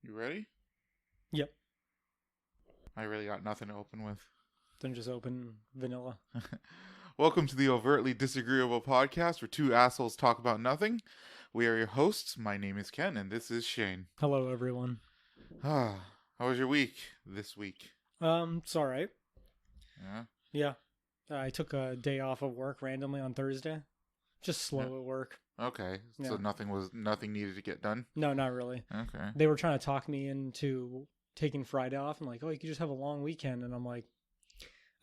You ready? Yep. I really got nothing to open with. Then just open vanilla. Welcome to the Overtly Disagreeable Podcast, where two assholes talk about nothing. We are your hosts. My name is Ken, and this is Shane. Hello, everyone. How was your week this week? It's all right. Yeah? Yeah. I took a day off of work randomly on Thursday. Just slow at work. Okay. So Yeah. nothing needed to get done? No, not really. Okay. They were trying to talk me into taking Friday off. I'm like, oh, you could just have a long weekend. And I'm like,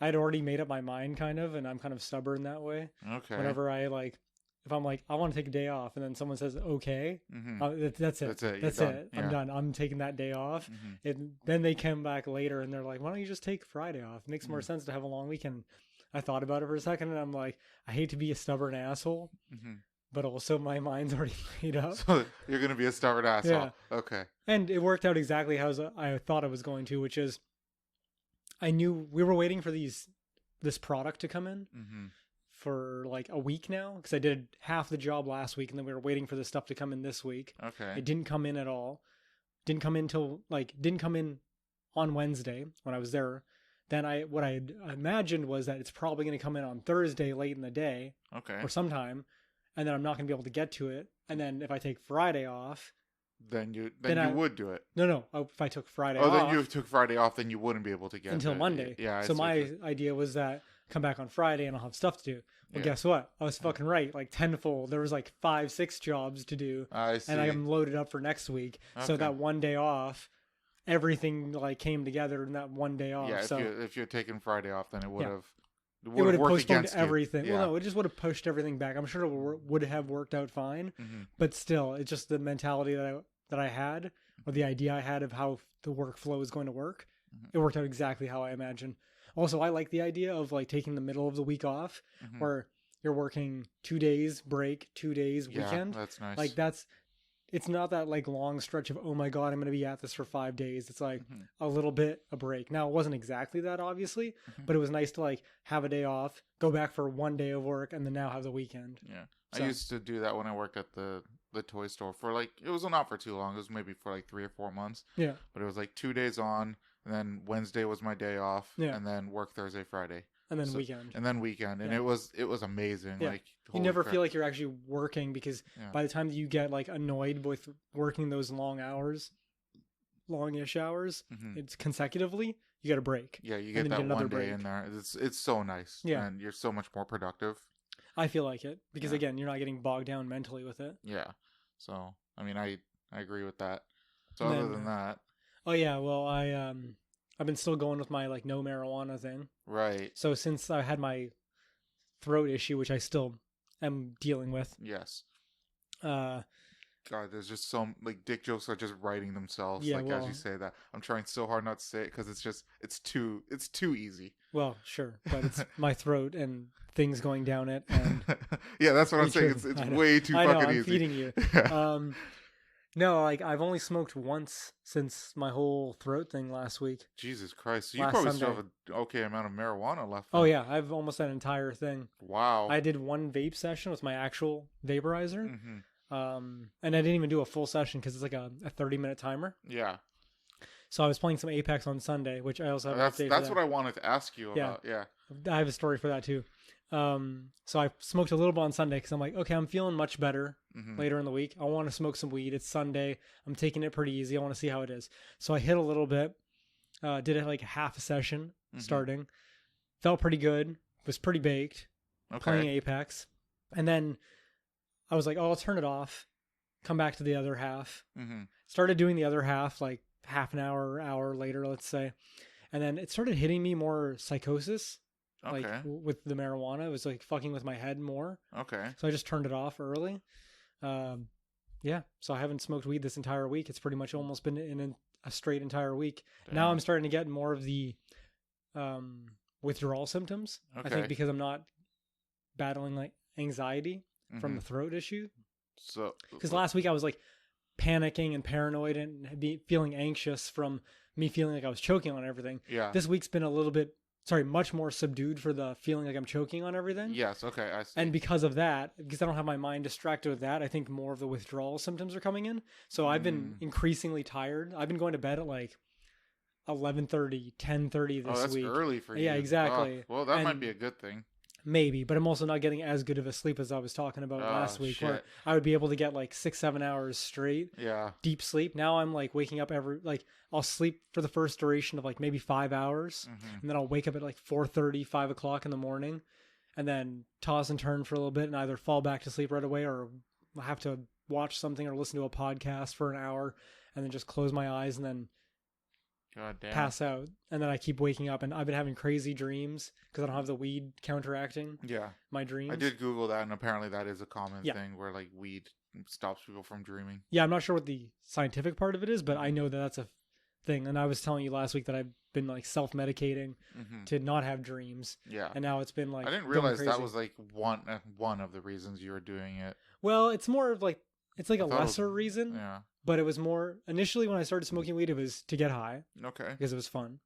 I had already made up my mind kind of, and I'm kind of stubborn that way. Okay. Whenever if I'm like, I want to take a day off, and then someone says, okay, that's it. That's it. I'm done. I'm taking that day off. Mm-hmm. And then they come back later, and they're like, why don't you just take Friday off? It makes more sense to have a long weekend. I thought about it for a second, and I'm like, I hate to be a stubborn asshole, but also my mind's already made up. So you're going to be a stubborn asshole. Yeah. Okay. And it worked out exactly how I thought it was going to, which is I knew we were waiting for this product to come in for like a week now, because I did half the job last week, and then we were waiting for this stuff to come in this week. Okay. It didn't come in at all. Didn't come in on Wednesday when I was there. Then what I imagined was that it's probably going to come in on Thursday late in the day, or sometime, and then I'm not going to be able to get to it. And then if I take Friday off, then you would do it. No. If I took Friday off. off. Then you took Friday off, then you wouldn't be able to get until it. Monday. Yeah. So my idea was that come back on Friday and I'll have stuff to do. Well, guess what? I was fucking right. Like tenfold. There was like 5-6 jobs to do. I see. And I am loaded up for next week. Okay. So that one day off, everything like came together in that one day off. Yeah. So if you had taken Friday off, then it would have. It would have postponed everything. Yeah. Well, no, it just would have pushed everything back. I'm sure it would have worked out fine, but still, it's just the mentality that I had, or the idea I had of how the workflow is going to work. It worked out exactly how I imagined. Also, I like the idea of like taking the middle of the week off, where you're working 2 days break, 2 days weekend. Yeah, that's nice. Like it's not that like long stretch of, oh my God, I'm going to be at this for 5 days. It's like a little bit a break. Now, it wasn't exactly that, obviously, but it was nice to like have a day off, go back for 1 day of work, and then now have the weekend. Yeah. So, I used to do that when I worked at the toy store for like, it was not for too long. It was maybe for like 3 or 4 months. Yeah. But it was like 2 days on, and then Wednesday was my day off, and then work Thursday, Friday. And then weekend. And it was amazing. Yeah. Like you never feel like you're actually working, because by the time that you get like annoyed with working those longish hours, it's consecutively, you get a break. Yeah, you get that one day in there. It's so nice. Yeah. And you're so much more productive. I feel like it, because again, you're not getting bogged down mentally with it. Yeah. So, I mean, I agree with that. So other than that. Oh yeah, well I've been still going with my like no marijuana thing. Right. So since I had my throat issue, which I still am dealing with. Yes. God, there's just so like dick jokes are just writing themselves. Yeah, as you say that, I'm trying so hard not to say it because it's too easy. Well, sure, but it's my throat and things going down it, and yeah, that's what I'm saying. It's way too fucking easy. I'm feeding you. No, like I've only smoked once since my whole throat thing last week. Jesus Christ! So you probably still have an okay amount of marijuana left. Oh yeah, I've almost that entire thing. Wow. I did one vape session with my actual vaporizer. And I didn't even do a full session because it's like a 30-minute timer. Yeah. So I was playing some Apex on Sunday, which I also have that's what I wanted to ask you about. Yeah. I have a story for that too. So I smoked a little bit on Sunday because I'm like, okay, I'm feeling much better later in the week. I want to smoke some weed. It's Sunday. I'm taking it pretty easy. I want to see how it is. So I hit a little bit, did it like half a session starting. Felt pretty good. Was pretty baked. Playing Apex. And then I was like, oh, I'll turn it off. Come back to the other half. Started doing the other half like half an hour later, let's say. And then it started hitting me more psychosis. Like with the marijuana, it was like fucking with my head more. Okay. So I just turned it off early. Yeah. So I haven't smoked weed this entire week. It's pretty much almost been in a straight entire week. Damn. Now I'm starting to get more of the withdrawal symptoms. I think because I'm not battling like anxiety from the throat issue. So because last week I was like panicking and paranoid and feeling anxious from me feeling like I was choking on everything. Yeah. This week's been a little bit much more subdued for the feeling like I'm choking on everything. Yes. Okay. I see. And because of that, because I don't have my mind distracted with that, I think more of the withdrawal symptoms are coming in. So I've been increasingly tired. I've been going to bed at like 11:30, 10:30 this that's week. early for you. Yeah, exactly. Well, that might be a good thing. Maybe, but I'm also not getting as good of a sleep as I was talking about last week, where I would be able to get like 6-7 hours straight. Yeah. Deep sleep. Now I'm like waking up I'll sleep for the first duration of like maybe 5 hours, and then I'll wake up at like 4:30, 5 o'clock in the morning, and then toss and turn for a little bit and either fall back to sleep right away or have to watch something or listen to a podcast for an hour and then just close my eyes and then pass out. And then I keep waking up, and I've been having crazy dreams because I don't have the weed counteracting my dreams. I did Google that, and apparently that is a common thing where like weed stops people from dreaming. Yeah, I'm not sure what the scientific part of it is, but I know that that's a thing. And I was telling you last week that I've been like self-medicating to not have dreams. Yeah. And now it's been like, I didn't realize that was like one of the reasons you were doing it. Well, it's more of like, it's like a lesser reason. Yeah. But it was more, initially when I started smoking weed, it was to get high. Okay. Because it was fun.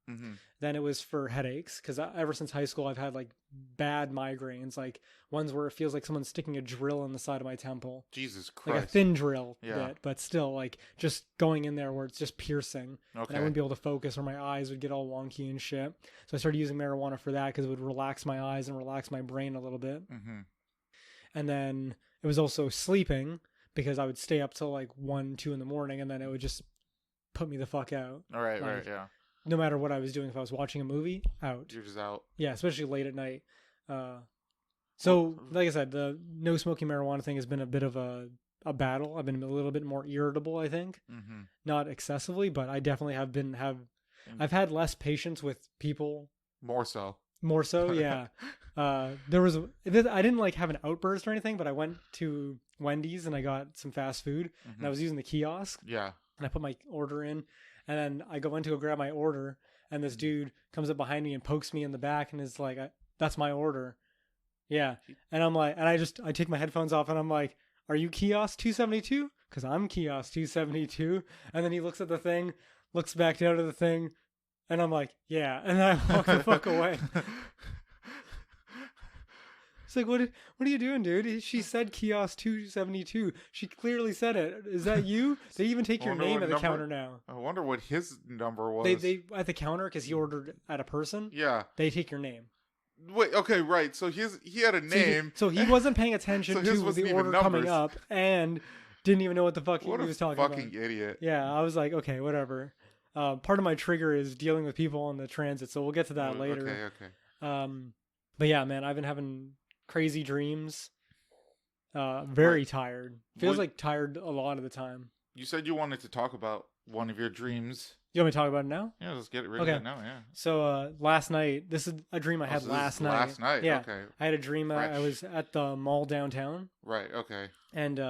Then it was for headaches, because ever since high school, I've had like bad migraines, like ones where it feels like someone's sticking a drill in the side of my temple. Jesus Christ. Like a thin drill bit, but still like just going in there where it's just piercing. Okay. And I wouldn't be able to focus, or my eyes would get all wonky and shit. So I started using marijuana for that because it would relax my eyes and relax my brain a little bit. And then it was also sleeping, because I would stay up till like 1, 2 in the morning, and then it would just put me the fuck out. All right, like, yeah. No matter what I was doing, if I was watching a movie, out. You're just out. Yeah, especially late at night. So, like I said, the no smoking marijuana thing has been a bit of a battle. I've been a little bit more irritable, I think. Not excessively, but I definitely I've had less patience with people. More so, yeah. I didn't like have an outburst or anything, but I went to Wendy's and I got some fast food, and I was using the kiosk. Yeah. And I put my order in, and then I go in to go grab my order, and this dude comes up behind me and pokes me in the back and is like, "That's my order." Yeah. And I'm like, and I take my headphones off and I'm like, "Are you kiosk 272? Because I'm kiosk 272. And then he looks at the thing, looks back down to the thing, and I'm like, "Yeah." And then I walk the fuck away. It's like, what are you doing, dude? She said kiosk 272. She clearly said it. Is that you? They even take your name at the counter now. I wonder what his number was. They at the counter, because he ordered at a person. Yeah. They take your name. Wait, okay, right. So he had a name. So he wasn't paying attention to the order coming up and didn't even know what the fuck he was talking about. What a fucking idiot. Yeah, I was like, okay, whatever. Part of my trigger is dealing with people on the transit, so we'll get to that later. Okay. But yeah, man, I've been having crazy dreams. Very tired. Feels like tired a lot of the time. You said you wanted to talk about one of your dreams. You want me to talk about it now? Yeah, let's get it rid of it now, yeah. So last night, this is a dream I had last night. Last night, yeah. Okay. I had a dream I was at the mall downtown. Right, okay. And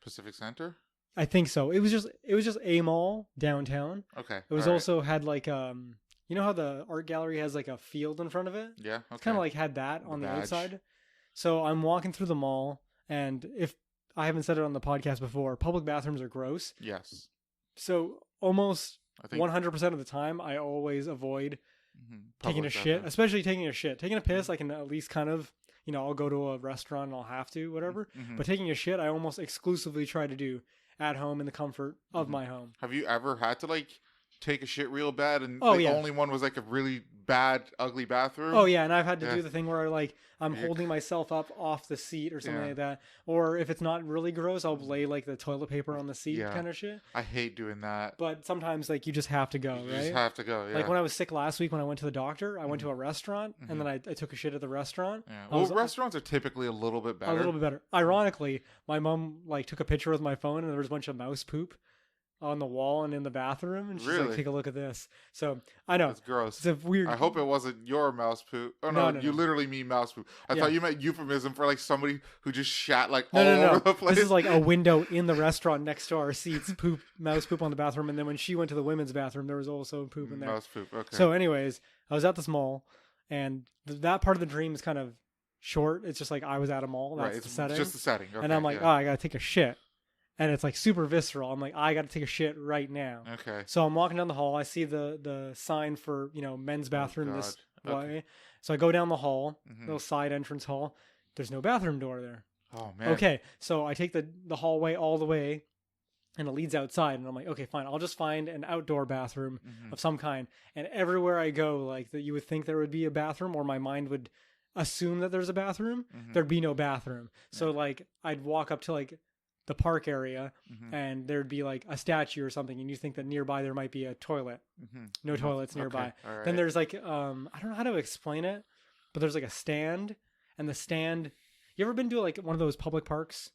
Pacific Center? I think so. It was just a mall downtown. Okay. It was also had like you know how the art gallery has like a field in front of it? Yeah, okay. It's kind of like had that on the outside. So I'm walking through the mall, and if I haven't said it on the podcast before, public bathrooms are gross. Yes. So almost 100% of the time, I always avoid taking a shit, especially taking a shit. Taking a piss, I can at least kind of, I'll go to a restaurant and I'll have to, whatever. But taking a shit, I almost exclusively try to do at home in the comfort of my home. Have you ever had to take a shit real bad and the only one was like a really bad, ugly bathroom? Oh yeah, and I've had to do the thing where I'm holding myself up off the seat or something like that. Or if it's not really gross, I'll lay the toilet paper on the seat kind of shit. I hate doing that. But sometimes you just have to go, right? You just have to go, yeah. Like when I was sick last week when I went to the doctor, I went to a restaurant and then I took a shit at the restaurant. Yeah. Well, restaurants are typically a little bit better. A little bit better. Ironically, my mom took a picture with my phone and there was a bunch of mouse poop on the wall and in the bathroom, and she's like, "Take a look at this." So I know it's gross. It's a weird. I hope it wasn't your mouse poop. Oh no, you literally mean mouse poop. I thought you meant euphemism for somebody who just shat all over the place. This is a window in the restaurant next to our seats. Mouse poop on the bathroom, and then when she went to the women's bathroom, there was also poop in there. Mouse poop. Okay. So, anyways, I was at this mall, and that part of the dream is kind of short. It's just I was at a mall. That's the setting. Just the setting. Okay, and I'm like, I gotta take a shit. And it's super visceral. I'm like, I got to take a shit right now. Okay. So I'm walking down the hall. I see the sign for, men's bathroom way. So I go down the hall, little side entrance hall. There's no bathroom door there. Oh man. Okay, so I take the hallway all the way, and it leads outside. And I'm like, okay, fine. I'll just find an outdoor bathroom of some kind. And everywhere I go, like that, you would think there would be a bathroom, or my mind would assume that there's a bathroom. There'd be no bathroom. So like I'd walk up to like the park area, and there'd be like a statue or something, and you think that nearby there might be a toilet. No toilets nearby. All right. Then there's like I don't know how to explain it, but there's like a stand, and the stand. You ever been to like one of those public parks,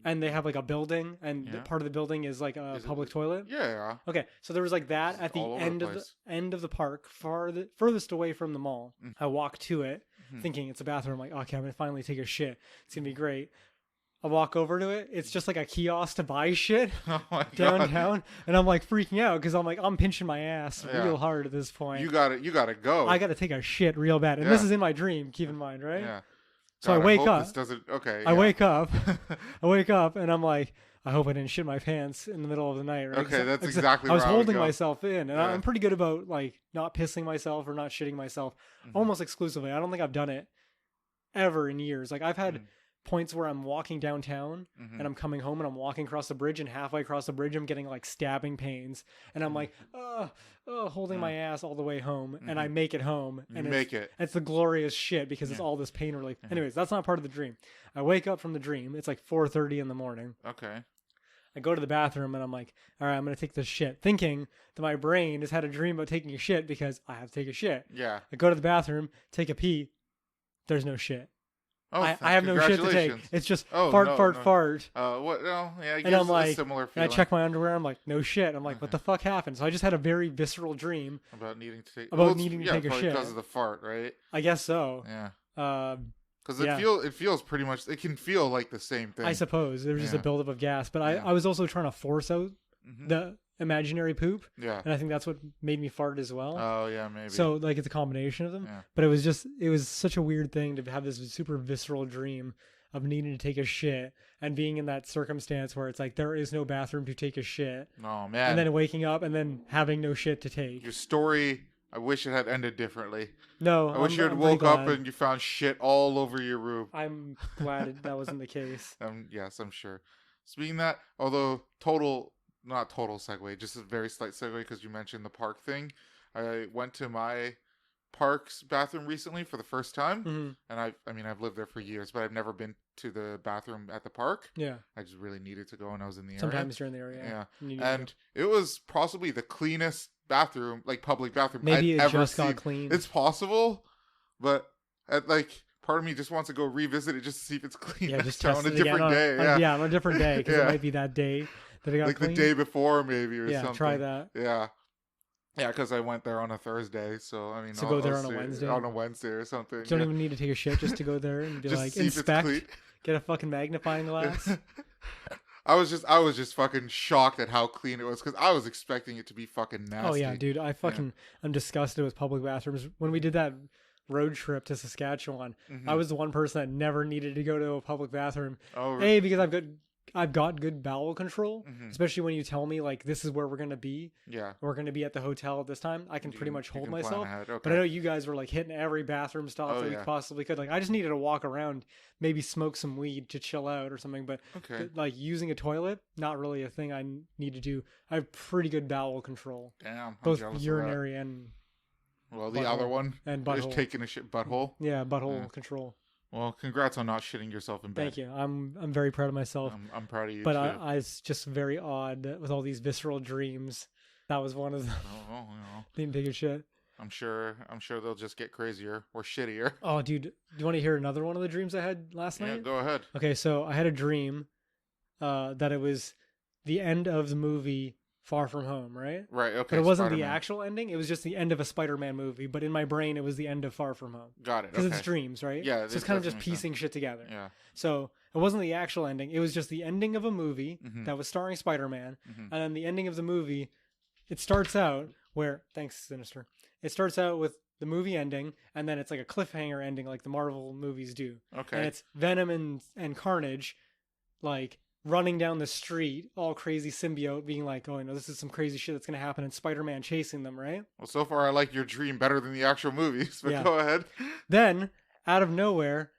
and they have like a building, and part of the building is like a public toilet? Yeah. Okay, so there was like that at the end of the park, furthest away from the mall. I walk to it, thinking it's a bathroom. I'm like, okay, I'm gonna finally take a shit. It's gonna be great. I walk over to it. It's just like a kiosk to buy shit downtown, and I'm like freaking out because I'm like I'm pinching my ass real hard at this point. You gotta go. I gotta take a shit real bad, and this is in my dream. Keep in mind, right? Yeah. So I wake up. This doesn't. Okay. I wake up. I wake up, and I'm like, I hope I didn't shit my pants in the middle of the night. Right? Okay, that's exactly. I was where holding I would go. myself in, and I'm pretty good about like not pissing myself or not shitting myself, almost exclusively. I don't think I've done it ever in years. Like I've had points where I'm walking downtown and I'm coming home and I'm walking across the bridge, and halfway across the bridge I'm getting like stabbing pains, and I'm like holding my ass all the way home, and I make it home, and it's the glorious shit because it's all this pain relief. Anyways, that's not part of the dream. I wake up from the dream. It's like 4:30 in the morning. Okay. I go to the bathroom and I'm like, all right, I'm going to take this shit, thinking that my brain has had a dream about taking a shit because I have to take a shit. Yeah. I go to the bathroom, take a pee. There's no shit. Oh, I have no shit to take. It's just fart. What? No, yeah. And I'm like, a similar and feeling. I check my underwear. I'm like, no shit. I'm like, what the fuck happened? So I just had a very visceral dream about needing to take take a shit because of the fart, right? I guess so. Yeah. Because it feels pretty much. It can feel like the same thing. I suppose there was just a buildup of gas, but I was also trying to force out the imaginary poop. Yeah. And I think that's what made me fart as well. Oh yeah, maybe. So like it's a combination of them. Yeah. But it was such a weird thing to have this super visceral dream of needing to take a shit and being in that circumstance where it's like there is no bathroom to take a shit. Oh man. And then waking up and then having no shit to take. Your story, I wish it had ended differently. No, I wish you had woke up and you found shit all over your room. I'm glad that wasn't the case. Yes, I'm sure. Speaking of that, although not total segue, just a very slight segue because you mentioned the park thing. I went to my park's bathroom recently for the first time, and I've lived there for years, but I've never been to the bathroom at the park. Yeah, I just really needed to go when I was in the area. Sometimes you're in the area. Yeah, and it was possibly the cleanest bathroom, like public bathroom. Maybe I'd it ever just got clean. It's possible, but part of me just wants to go revisit it just to see if it's clean. Yeah, just on a different day. On a different day because it might be that day that it got like clean. the day before maybe or something. Yeah, try that. Yeah. Yeah, because I went there on a Thursday, so I mean, go there on a Wednesday. On a Wednesday or something. You don't even need to take a shit just to go there and be like inspect, get a fucking magnifying glass. I was just fucking shocked at how clean it was because I was expecting it to be fucking nasty. Oh yeah, dude, I'm disgusted with public bathrooms. When we did that road trip to Saskatchewan, I was the one person that never needed to go to a public bathroom. Oh, because I've got good bowel control, especially when you tell me like this is where we're gonna be. Yeah, we're gonna be at the hotel at this time. I can pretty much hold myself. Okay. But I know you guys were like hitting every bathroom stop that we possibly could. Like I just needed to walk around, maybe smoke some weed to chill out or something. But like using a toilet, not really a thing I need to do. I have pretty good bowel control. Damn, both urinary and the other one and butthole. Just taking a shit butthole. Yeah, butthole control. Well, congrats on not shitting yourself in bed. Thank you. I'm very proud of myself. I'm proud of you but too. I was just very odd with all these visceral dreams. That was one of them. Didn't take a shit. I'm sure they'll just get crazier or shittier. Oh, dude, do you want to hear another one of the dreams I had last night? Yeah, go ahead. Okay, so I had a dream that it was the end of the movie Far From Home, right? Right, okay. But it wasn't the actual ending. It was just the end of a Spider-Man movie. But in my brain, it was the end of Far From Home. Got it, because it's dreams, right? Yeah. So it's kind of just piecing shit together. Yeah. So it wasn't the actual ending. It was just the ending of a movie that was starring Spider-Man. And then the ending of the movie, it starts out where... Thanks, Sinister. It starts out with the movie ending, and then it's like a cliffhanger ending like the Marvel movies do. Okay. And it's Venom and Carnage, like... running down the street, all crazy symbiote, being like, oh, this is some crazy shit that's going to happen, and Spider-Man chasing them, right? Well, so far I like your dream better than the actual movies, but Yeah. go ahead. Then, out of nowhere,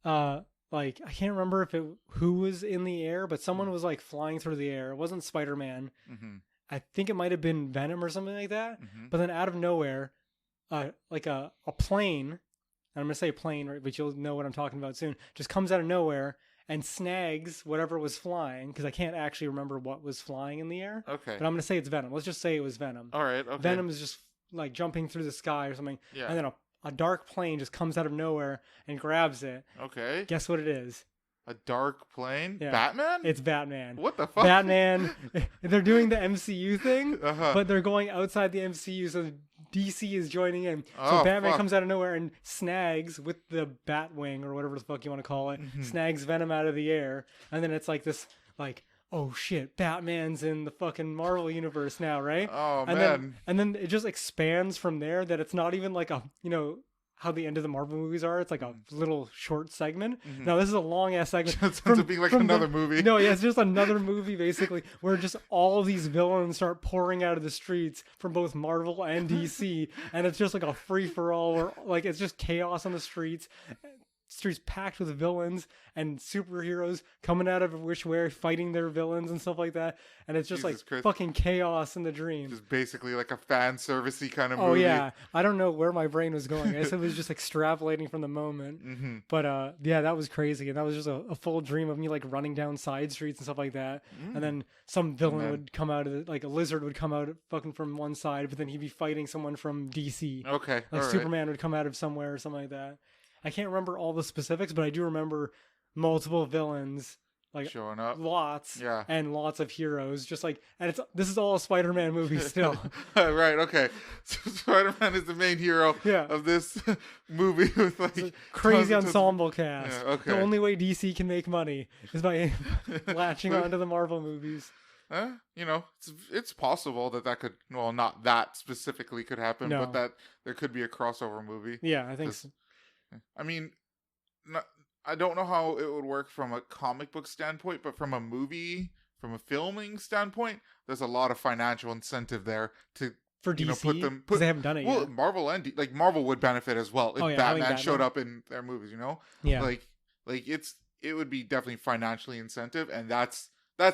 like, I can't remember who was in the air, but someone was like flying through the air. It wasn't Spider-Man. Mm-hmm. I think it might have been Venom or something like that. Mm-hmm. But then out of nowhere, like a plane, and I'm going to say plane, right, but you'll know what I'm talking about soon, just comes out of nowhere and snags whatever was flying, because I can't actually remember what was flying in the air. Okay. But I'm going to say it's Venom. Let's just say it was Venom. All right. Okay. Venom is just like jumping through the sky or something. Yeah. And then a dark plane just comes out of nowhere and grabs it. Okay. Guess what it is? A dark plane? Yeah. Batman? It's Batman. What the fuck? Batman. They're doing the MCU thing, Uh-huh. but they're going outside the MCU, so DC is joining in. So Oh, Batman fuck. comes out of nowhere and snags, with the Batwing or whatever the fuck you want to call it, snags Venom out of the air. And then it's like this, like, oh shit, Batman's in the fucking Marvel universe now, right? Oh, and man. then it just expands from there, that it's not even like a, how the end of the Marvel movies are. It's like a little short segment. Mhm. No, this is a long ass segment. It ends up being like another movie. No, yeah, it's just another movie basically, where just all of these villains start pouring out of the streets from both Marvel and DC, and it's just like a free for all, where like it's just chaos on the streets packed with villains and superheroes coming out of which way, fighting their villains and stuff like that, and it's just Jesus like Christ. fucking chaos in the dream. Just basically like a fan servicey kind of Oh movie. yeah, I don't know where my brain was going. I guess it was just extrapolating from the moment. Mm-hmm. But yeah, that was crazy, and that was just a full dream of me like running down side streets and stuff like that. And then some villain would come out of it, like a lizard would come out fucking from one side, but then he'd be fighting someone from DC. Okay. Like all right. Superman would come out of somewhere or something like that. I can't remember all the specifics, but I do remember multiple villains, like Showing up. lots, Yeah. and lots of heroes. Just like, and this is all a Spider-Man movie still. Right, okay. So Spider-Man is the main hero Yeah. of this movie with like It's a crazy tons of- ensemble cast. Yeah, okay. The only way DC can make money is by latching onto the Marvel movies. It's possible that could, well, not that specifically could happen, No. but that there could be a crossover movie. Yeah, I think This- so. I mean, I don't know how it would work from a comic book standpoint, but from a filming standpoint, there's a lot of financial incentive there to For DC, because they haven't done it well, yet. Marvel and Marvel would benefit as well if Oh, yeah, Batman having showed Batman. up in their movies. Yeah, like it would be definitely financially incentive, and that's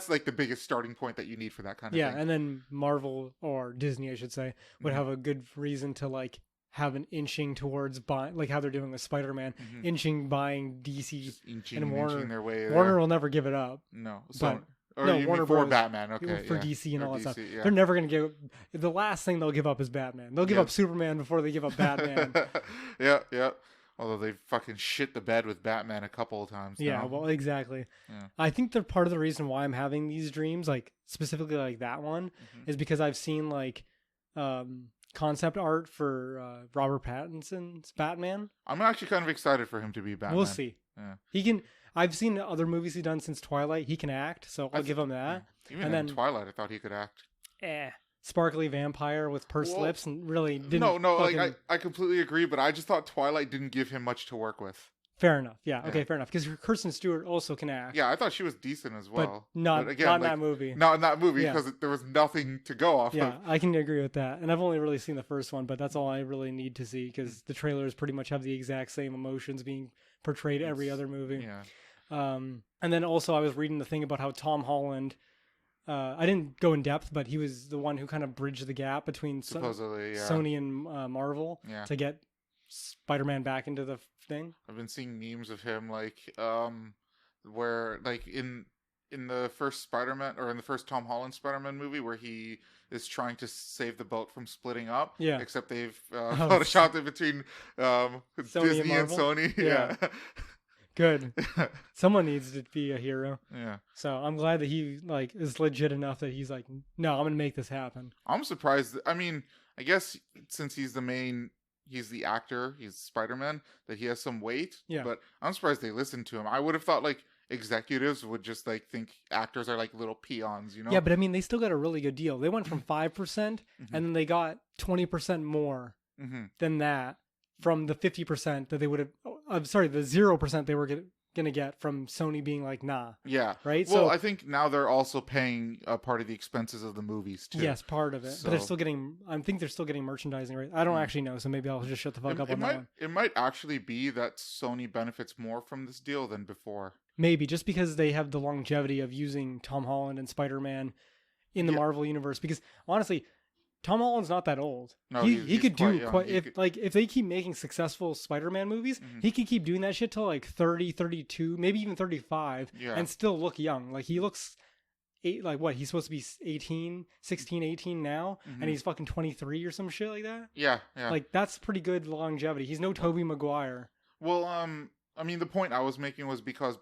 like the biggest starting point that you need for that kind of yeah, thing. and then Marvel, or Disney, I should say, would Mhm. have a good reason to like have an inching towards buying, like how they're doing with Spider-Man, Mhm. inching buying DC. Just inching and and Warner- inching their way Warner there. will never give it up. No, so or no, you Warner mean for Bros. Batman? Okay, For yeah. DC and Or all that stuff. DC, yeah. They're never going to give. The last thing they'll give up is Batman. They'll give Yeah. up Superman before they give up Batman. yeah. Although they fucking shit the bed with Batman a couple of times. Yeah, now. well, exactly. Yeah. I think they're part of the reason why I'm having these dreams, like specifically like that one, Mhm. is because I've seen like concept art for Robert Pattinson's Batman. I'm actually kind of excited for him to be Batman. We'll see. Yeah. He can. I've seen other movies he's done since Twilight. He can act, so I'll I give him that. Even And in then- Twilight, I thought he could act. Sparkly vampire with pursed Well, lips and really didn't. No, fucking- like I completely agree, but I just thought Twilight didn't give him much to work with. Fair enough. Yeah. Yeah. Okay. Fair enough. Because Kirsten Stewart also can act. Yeah, I thought she was decent as well. But not again, not in like, that movie. Not in that movie Yeah. because there was nothing to go off Yeah, of. I can agree with that. And I've only really seen the first one, but that's all I really need to see, because Mm. the trailers pretty much have the exact same emotions being portrayed every other movie. Yeah. And then also I was reading the thing about how Tom Holland, I didn't go in depth, but he was the one who kind of bridged the gap between Supposedly, yeah. Sony and Marvel Yeah. to get Spider-Man back into the thing. I've been seeing memes of him where like in the first Spider-Man or in the first Tom Holland Spider-Man movie where he is trying to save the boat from splitting up. Yeah. Except they've photoshopped it between and Disney and Marvel? Sony. Yeah. Yeah. Good. Someone needs to be a hero. Yeah. So I'm glad that he like is legit enough that he's like, no, I'm gonna make this happen. I'm surprised. I mean, I guess since he's the actor, he's Spider-Man, that he has some weight. Yeah. But I'm surprised they listened to him. I would have thought like executives would just like think actors are like little peons, Yeah, but I mean, they still got a really good deal. They went from 5%, Mhm. and then they got 20% more Mm-hmm. than that from the 50% that they would have. I'm sorry, the 0% they were gonna get from Sony being like, nah. Yeah. Right. Well, So I think now they're also paying a part of the expenses of the movies too. yes, part of it, but they're still getting. I think they're still getting merchandising. Right. I don't actually know, so maybe I'll just shut the fuck up on that one. It might actually be that Sony benefits more from this deal than before. Maybe just because they have the longevity of using Tom Holland and Spider-Man in the Marvel universe. Because honestly, Tom Holland's not that old. No, he could do young. quite if they keep making successful Spider-Man movies, he could keep doing that shit till like 30, 32, maybe even 35 and still look young. Like he looks he's supposed to be 16, 18 now and he's fucking 23 or some shit like that. Yeah. Like that's pretty good longevity. He's no Tobey Maguire. Well, I mean, the point I was making was because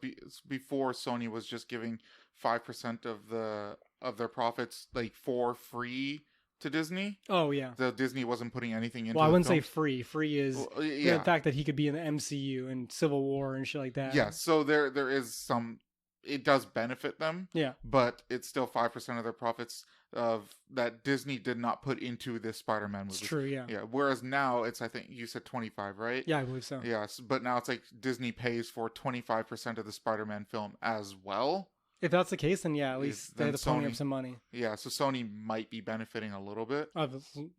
before Sony was just giving 5% of their profits like for free to Disney. Oh yeah. The Disney wasn't putting anything into. Well, I wouldn't say free. Free is the fact that he could be in the MCU and Civil War and shit like that. Yeah. So there is some. It does benefit them. Yeah. But it's still 5% of their profits of that Disney did not put into this Spider-Man movie. It's true. Yeah. Yeah. Whereas now it's, I think you said 25, right? Yeah, I believe so. Yes, but now it's like Disney pays for 25% of the Spider-Man film as well. If that's the case, then yeah, at least they have to pony up some money. Yeah, so Sony might be benefiting a little bit.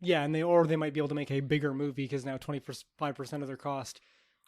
Yeah, and they might be able to make a bigger movie because now 25% of their cost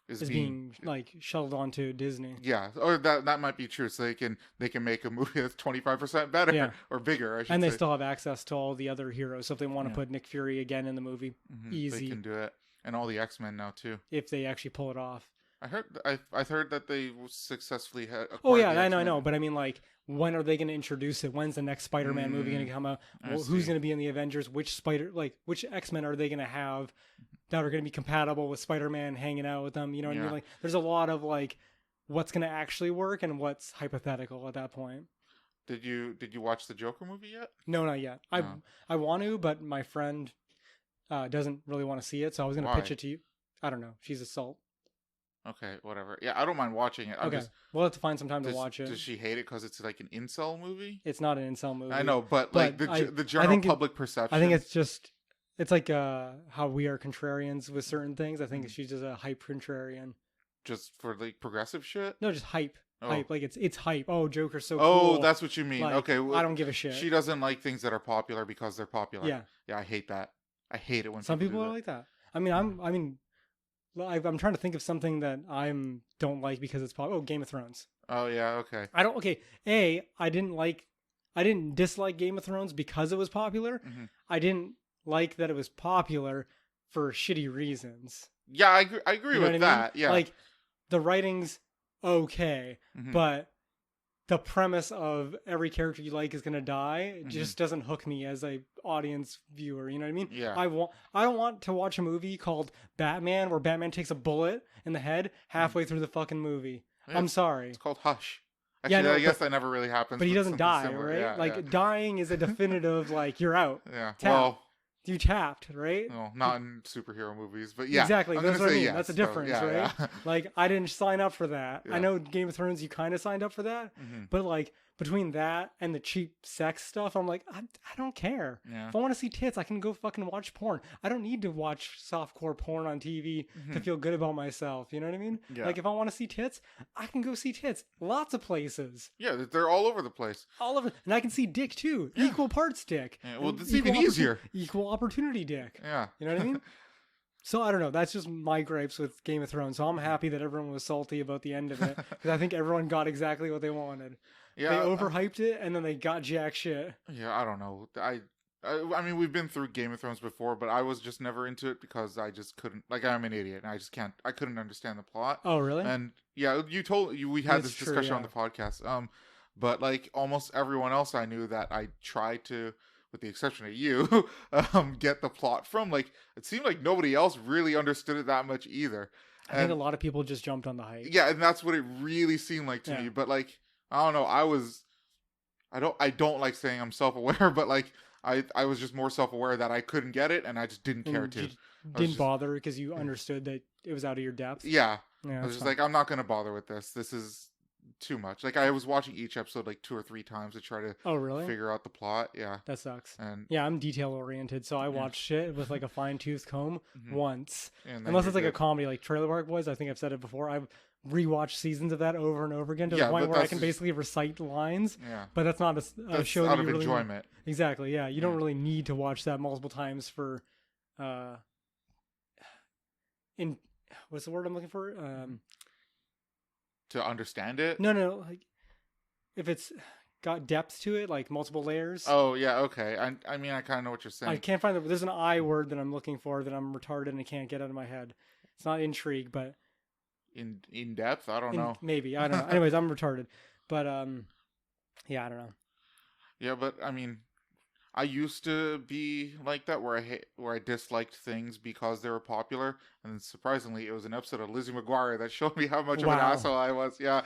is being like shuttled onto Disney. Yeah, or that might be true. So they can make a movie that's 25% better or bigger. I should and they say. Still have access to all the other heroes. So if they want to put Nick Fury again in the movie, easy. They can do it, and all the X-Men now too. If they actually pull it off. I heard that they successfully had. Oh yeah, I know. But I mean, like, when are they going to introduce it? When's the next Spider-Man movie going to come out? Who's going to be in the Avengers? Which X-Men are they going to have that are going to be compatible with Spider-Man hanging out with them? You know what I mean? Like, there's a lot of like, what's going to actually work and what's hypothetical at that point. Did you watch the Joker movie yet? No, not yet. I want to, but my friend doesn't really want to see it, so I was going to pitch it to you. I don't know. She's a salt. Okay, whatever. Yeah, I don't mind watching it. We'll have to find some time to watch it. Does she hate it because it's like an incel movie? It's not an incel movie. I know, but like the general public perception. I think it's like how we are contrarians with certain things. I think she's just a hype contrarian. Just for like progressive shit? No, just hype. Oh. Hype. Like it's hype. Oh, Joker's so cool. Oh, that's what you mean. Like, okay. Well, I don't give a shit. She doesn't like things that are popular because they're popular. Yeah. Yeah, I hate that. I hate it when some people are like that. I mean, I'm trying to think of something that I don't like because it's popular. Oh, Game of Thrones. Oh yeah, okay. I didn't dislike Game of Thrones because it was popular. Mm-hmm. I didn't like that it was popular for shitty reasons. Yeah, I agree with that. Yeah. Like the writing's okay, but the premise of every character you like is gonna die just doesn't hook me as a audience viewer. You know what I mean? Yeah. I don't want to watch a movie called Batman where Batman takes a bullet in the head halfway through the fucking movie. Yeah, I'm sorry. It's called Hush. Actually, I guess that never really happens. But he doesn't die, right? Yeah, dying is a definitive like you're out. Yeah. Tapped. Well. You tapped, right? No, not in superhero movies, but yeah. Exactly. That's what I mean. Yes, that's a difference, right? Yeah. Like, I didn't sign up for that. Yeah. I know Game of Thrones, you kind of signed up for that. But, like, between that and the cheap sex stuff, I'm like, I don't care. Yeah. If I want to see tits, I can go fucking watch porn. I don't need to watch softcore porn on TV to feel good about myself. You know what I mean? Yeah. Like, if I want to see tits, I can go see tits. Lots of places. Yeah, they're all over the place. All over. And I can see dick, too. Yeah. Equal parts dick. Yeah. Well, it's even easier. Equal opportunity dick. Yeah. You know what I mean? So I don't know. That's just my gripes with Game of Thrones. So I'm happy that everyone was salty about the end of it because I think everyone got exactly what they wanted. Yeah, they overhyped it and then they got jack shit. Yeah, I don't know. I mean, we've been through Game of Thrones before, but I was just never into it because I just couldn't. Like, I'm an idiot and I couldn't understand the plot. Oh, really? And yeah, we had this discussion on the podcast. But like almost everyone else I knew that I tried to, with the exception of you, get the plot from. Like, it seemed like nobody else really understood it that much either. I think a lot of people just jumped on the hype. Yeah, and that's what it really seemed like to me. But like, I don't know. I don't like saying I'm self-aware, but like, I was just more self-aware that I couldn't get it, and I just didn't care to. Didn't bother because you understood that it was out of your depth. Yeah. I was just like, I'm not gonna bother with this. This is too much. Like, I was watching each episode like 2 or 3 times to try to figure out the plot. Yeah, that sucks. And yeah, I'm detail oriented, so I watched it with like a fine-tooth comb once. Unless it's like a comedy, like Trailer Park Boys. I think I've said it before. I've rewatch seasons of that over and over again to the Yeah, point but where I that's can basically recite lines. Yeah. But that's not a That's show out that of you really enjoyment. Exactly. Yeah, you don't Yeah. really need to watch that multiple times for in what's the word I'm looking for? To understand it? No, like if it's got depth to it, like multiple layers. Oh, yeah, okay. I mean, I kind of know what you're saying. I can't find there's an I word that I'm looking for that I'm retarded and I can't get out of my head. It's not intrigue, but In depth? I don't know. Maybe, I don't know. Anyways, I'm retarded. But yeah, I don't know. Yeah, but I mean, I used to be like that where I disliked things because they were popular, and then surprisingly, it was an episode of Lizzie McGuire that showed me how much of an asshole I was. Yeah,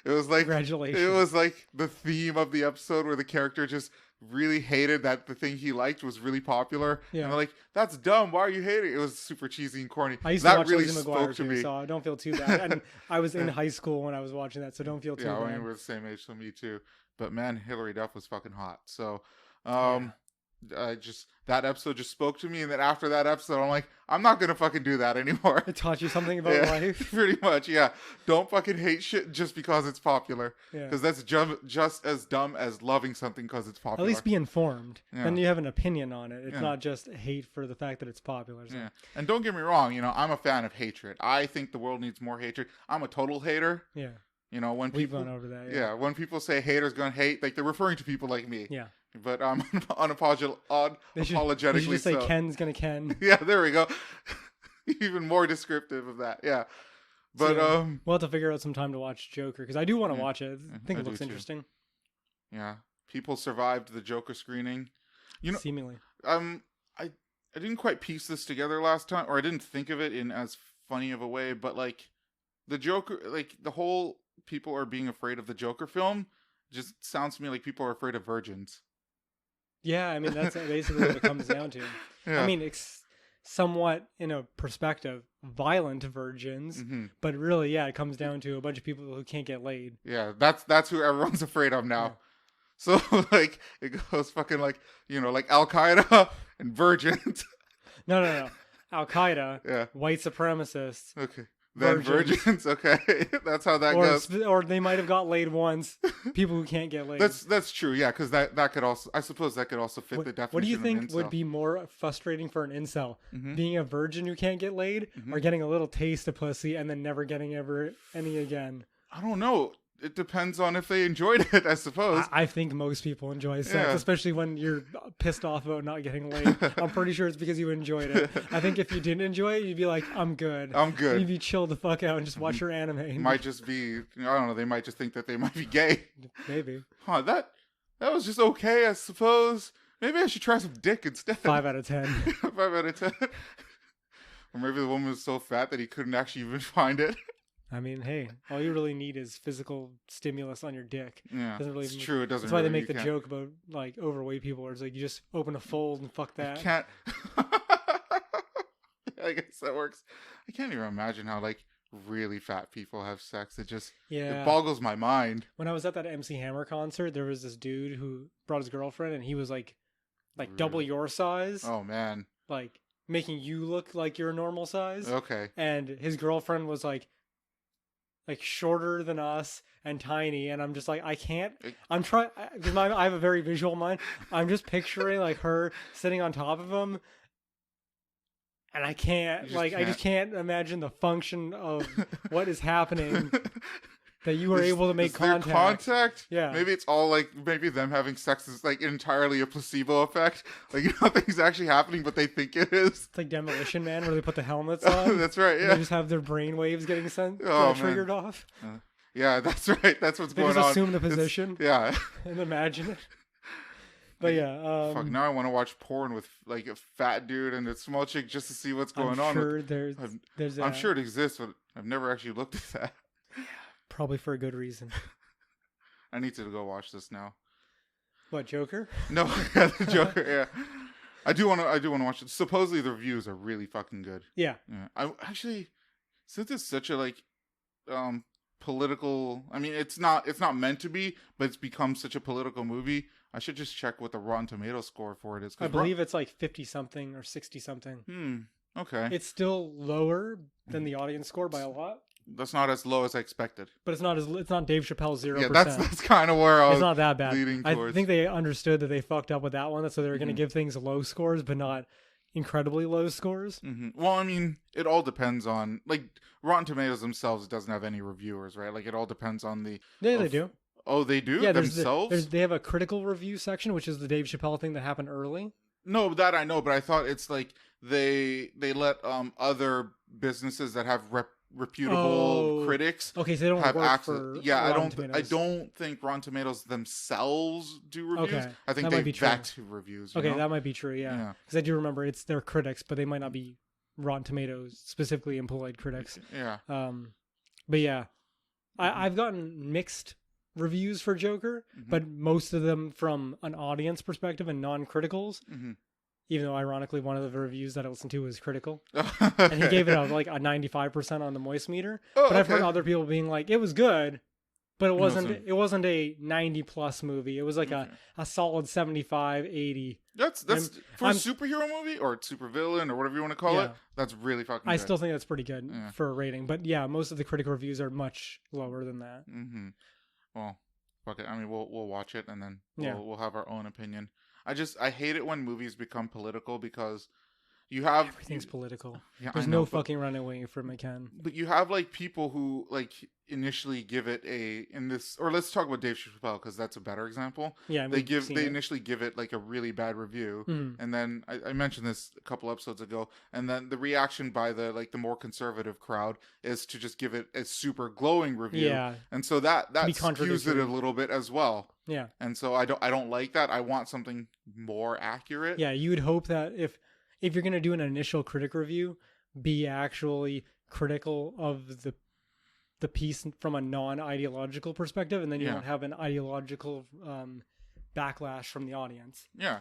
it was like Congratulations. It was like the theme of the episode where the character just really hated that the thing he liked was really popular. Yeah, and they're like, "That's dumb. Why are you hating it?" It was super cheesy and corny. I used that to watch really Lizzie spoke McGuire to too, me. so I don't feel too bad. And I was in high school when I was watching that, so don't feel too bad. Yeah, I mean, we're the same age, so me too. But man, Hillary Duff was fucking hot. So, that episode just spoke to me, and then after that episode, I'm like, I'm not gonna fucking do that anymore. It taught you something about life. Pretty much, yeah. Don't fucking hate shit just because it's popular, because that's just as dumb as loving something because it's popular. At least be informed. Yeah. Then you have an opinion on it. It's not just hate for the fact that it's popular. So. Yeah, and don't get me wrong. I'm a fan of hatred. I think the world needs more hatred. I'm a total hater. Yeah. When we've people gone over that. Yeah, when people say haters gonna hate, like they're referring to people like me. Yeah. But unapologetically They should just say so. Ken's gonna Ken. Yeah, there we go. Even more descriptive of that. Yeah. But we'll have to figure out some time to watch Joker because I do want to watch it. I think it looks interesting. Yeah. People survived the Joker screening. Seemingly. I didn't quite piece this together last time, or I didn't think of it in as funny of a way, but like the Joker, like the whole people are being afraid of the Joker film just sounds to me like people are afraid of virgins. Yeah, I mean, that's basically what it comes down to. Yeah. I mean, it's somewhat, in a perspective, violent virgins, but really, yeah, it comes down to a bunch of people who can't get laid. Yeah, that's who everyone's afraid of now. Yeah. So, like, it goes fucking like, like Al-Qaeda and virgins. No. Al-Qaeda, white supremacists. Okay. Then virgins. Okay. That's how that goes. Or they might have got laid once. People who can't get laid. That's true, yeah, because that could also, I suppose that could also fit the definition. What do you think would be more frustrating for an incel? Being a virgin who can't get laid, or getting a little taste of pussy and then never getting any again? I don't know. It depends on if they enjoyed it, I suppose. I think most people enjoy sex, especially when you're pissed off about not getting laid. I'm pretty sure it's because you enjoyed it. I think if you didn't enjoy it, you'd be like, I'm good. You'd be chill the fuck out and just watch your anime. It might just be, I don't know, they might just think that they might be gay. Maybe. Huh, that was just okay, I suppose. Maybe I should try some dick instead. 5 out of 10. 5 out of 10. Or maybe the woman was so fat that he couldn't actually even find it. I mean, hey, all you really need is physical stimulus on your dick. Yeah, it's true. It doesn't. That's why they make the joke about like overweight people, where it's like you just open a fold and fuck that. I can't. I guess that works. I can't even imagine how like really fat people have sex. It boggles my mind. When I was at that MC Hammer concert, there was this dude who brought his girlfriend, and he was like double your size. Oh man, like making you look like your normal size. Okay. And his girlfriend was like shorter than us and tiny, and I'm just like, I can't. I'm trying because I have a very visual mind. I'm just picturing like her sitting on top of him, and I can't. I just can't imagine the function of what is happening. That you were able to make contact. Yeah. Maybe it's all maybe them having sex is entirely a placebo effect. Nothing's actually happening, but they think it is. It's like Demolition Man, where they put the helmets on. That's right. Yeah. They just have their brain waves getting triggered off. Yeah, that's right. That's what's going on. They just assume the position. Yeah. And imagine it. But yeah. Fuck. Now I want to watch porn with a fat dude and a small chick just to see what's going on. I'm sure it exists, but I've never actually looked at that. Probably for a good reason. I need to go watch this now. What, Joker? No, the Joker. Yeah, I do want to watch it. Supposedly the reviews are really fucking good. Yeah. I actually, since it's such a political. I mean, it's not meant to be, but it's become such a political movie. I should just check what the Rotten Tomatoes score for it is. I believe it's 50 something or 60 something. Okay. It's still lower than the audience score by a lot. That's not as low as I expected. But it's not Dave Chappelle's 0%. Yeah, that's kind of where I was. It's not that bad. Leading towards. I think they understood that they fucked up with that one, so they were going to give things low scores, but not incredibly low scores. Well, I mean, it all depends on like Rotten Tomatoes themselves. It doesn't have any reviewers, right? Like it all depends on the. Yeah, they do. Oh, they do? Yeah, themselves? They have a critical review section, which is the Dave Chappelle thing that happened early. No, that I know, but I thought it's like they let other businesses that have reputable critics. Okay, so they don't have work access. for Yeah, Rotten I don't think Rotten Tomatoes themselves do reviews. Okay, I think they vet reviews. Okay, know? that might be true. Yeah, because I do remember it's their critics, but they might not be Rotten Tomatoes specifically employed critics. Yeah. But yeah, I've gotten mixed reviews for Joker, but most of them from an audience perspective and non-criticals. Even though, ironically, one of the reviews that I listened to was critical, and he gave it like a 95% on the Moist meter. But I've heard other people being like, it was good, but it wasn't a 90+ movie. It was like a solid 75, 80. That's for a superhero movie or supervillain or whatever you want to call it. That's really fucking. I still think that's pretty good for a rating. But yeah, most of the critical reviews are much lower than that. Well, fuck it. I mean, we'll watch it and then we'll have our own opinion. I hate it when movies become political because you have everything's political. Yeah, there's no fucking running away from it, Ken. But you have like people who like initially give it or let's talk about Dave Chappelle because that's a better example. Yeah, they initially give it like a really bad review, and then I mentioned this a couple episodes ago, and then the reaction by the more conservative crowd is to just give it a super glowing review. Yeah, and so that skews it a little bit as well. Yeah, and so I don't like that. I want something more accurate. Yeah, you would hope that if you're going to do an initial critic review, be actually critical of the piece from a non-ideological perspective, and then you don't have an ideological backlash from the audience. Yeah.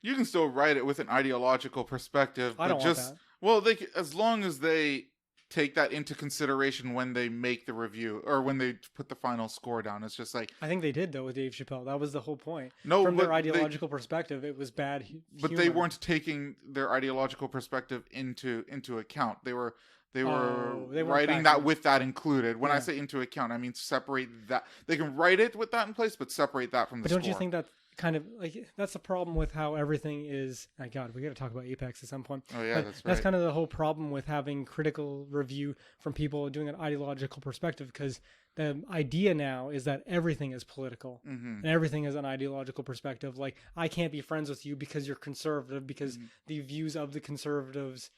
You can still write it with an ideological perspective, but I don't want that. Well, as long as they take that into consideration when they make the review or when they put the final score down. It's just like I think they did though with Dave Chappelle. That was the whole point. No, from their ideological perspective, it was bad. But they weren't taking their ideological perspective into account. They were writing that with that included. When I say into account, I mean separate that. They can write it with that in place, but separate that from the score. But don't you think that kind of like that's the problem with how everything is? My God, we got to talk about Apex at some point. Oh yeah, that's right. That's kind of the whole problem with having critical review from people doing an ideological perspective, because the idea now is that everything is political and everything is an ideological perspective. Like I can't be friends with you because you're conservative, because the views of the conservatives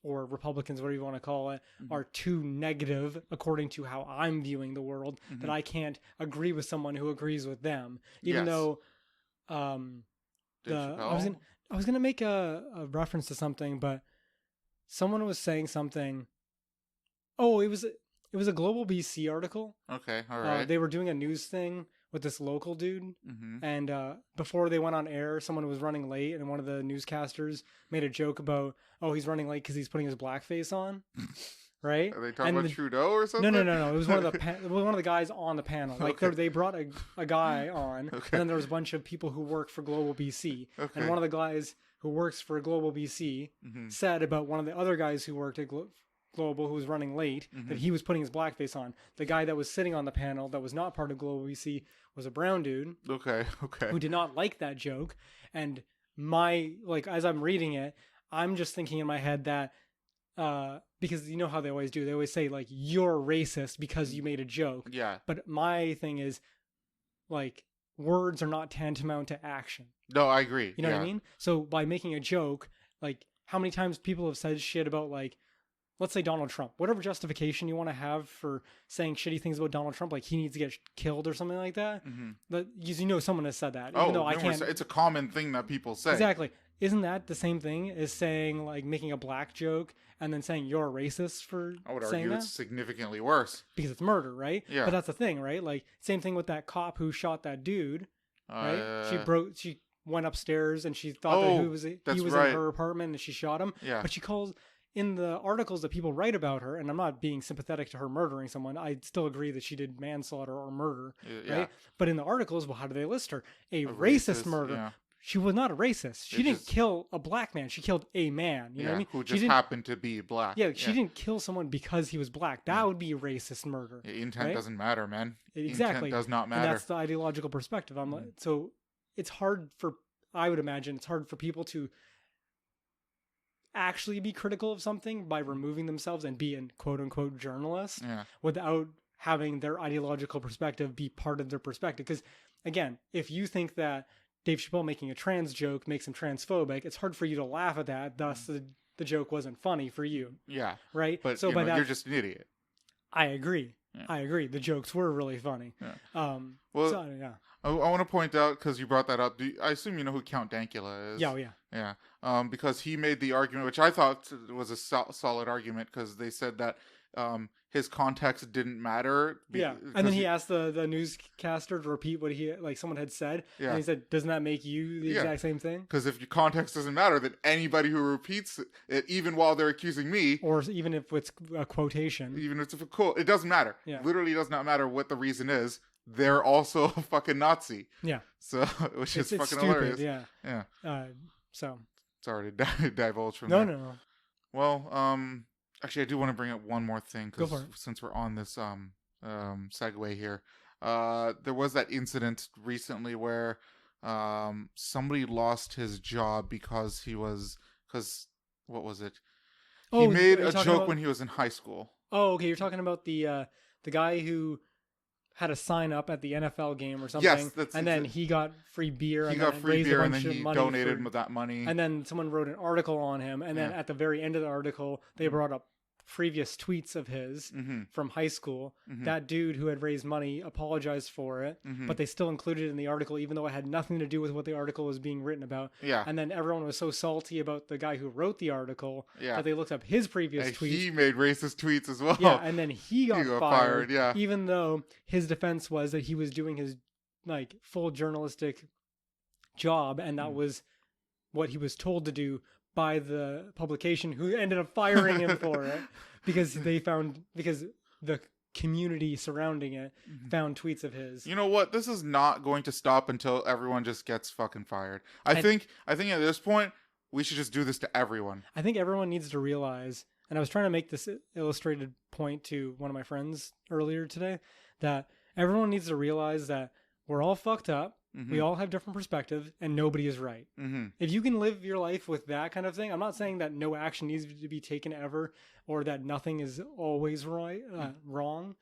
or Republicans, whatever you want to call it, are too negative according to how I'm viewing the world, that I can't agree with someone who agrees with them, even though I was gonna make a reference to something, but someone was saying something. Oh, it was a Global BC article. Okay, all right. They were doing a news thing with this local dude, and before they went on air, someone was running late, and one of the newscasters made a joke about, oh, he's running late because he's putting his blackface on. Right? Are they talking about Trudeau or something? No. It was one of the guys on the panel. Like they brought a guy on, and then there was a bunch of people who work for Global BC. Okay. And one of the guys who works for Global BC said about one of the other guys who worked at Global who was running late that he was putting his blackface on. The guy that was sitting on the panel that was not part of Global BC was a brown dude. Okay. Who did not like that joke. And as I'm reading it, I'm just thinking in my head that because you know how they always do. They always say like you're racist because you made a joke. Yeah. But my thing is like words are not tantamount to action. No, I agree. You know what I mean? So by making a joke, like how many times people have said shit about like, let's say Donald Trump, whatever justification you want to have for saying shitty things about Donald Trump, like he needs to get killed or something like that. But you know, someone has said that. Even though I can't. It's a common thing that people say. Exactly. Isn't that the same thing as saying like making a black joke and then saying you're a racist for saying that? I would argue it's significantly worse. Because it's murder, right? Yeah. But that's the thing, right? Like same thing with that cop who shot that dude, right? She went upstairs and she thought that he was in her apartment and she shot him. Yeah. But she calls in the articles that people write about her, and I'm not being sympathetic to her murdering someone. I still agree that she did manslaughter or murder, right? But in the articles, well, how do they list her? A racist murder. Yeah. she was not a racist. She didn't kill a black man. She killed a man. You know what I mean? Who just happened to be black. Yeah, she didn't kill someone because he was black. That would be racist murder. Intent doesn't matter, man. Exactly. Intent does not matter. And that's the ideological perspective. So it's hard for, I would imagine, it's hard for people to actually be critical of something by removing themselves and be an quote-unquote journalist without having their ideological perspective be part of their perspective. Because, again, if you think that Dave Chappelle making a trans joke makes him transphobic, it's hard for you to laugh at that. Thus, the joke wasn't funny for you. Yeah. Right? But so you're just an idiot. I agree. Yeah. I agree. The jokes were really funny. Yeah. I want to point out, because you brought that up, I assume you know who Count Dankula is. Yeah. Because he made the argument, which I thought was a solid argument, because they said that his context didn't matter. And then he asked the newscaster to repeat what someone had said. And he said, doesn't that make you the exact same thing? Because if your context doesn't matter, then anybody who repeats it, even while they're accusing me, or even if it's a quotation, even if it's a quote, it doesn't matter. Literally does not matter what the reason is. They're also a fucking Nazi. So, which is fucking stupid, hilarious. So sorry to divulge from that. No. Well, actually, I do want to bring up one more thing, because since we're on this segue here, there was that incident recently where somebody lost his job because what was it? He made a joke when he was in high school. Oh, okay. You're talking about the guy who had a sign up at the NFL game or something. Yes, and then he got free beer. He got free beer, and then he donated that money. And then someone wrote an article on him, and then at the very end of the article, they brought up previous tweets of his from high school. That dude who had raised money apologized for it, but they still included it in the article, even though it had nothing to do with what the article was being written about. And then everyone was so salty about the guy who wrote the article that they looked up his previous tweets. He made racist tweets as well. And then he got fired. Even though his defense was that he was doing his full journalistic job, and that was what he was told to do by the publication, who ended up firing him for it because the community surrounding it found tweets of his. You know what? This is not going to stop until everyone just gets fucking fired. I think at this point we should just do this to everyone. I think everyone needs to realize, and I was trying to make this illustrated point to one of my friends earlier today, that everyone needs to realize that we're all fucked up. We all have different perspectives, and nobody is right. If you can live your life with that kind of thing, I'm not saying that no action needs to be taken ever, or that nothing is always wrong.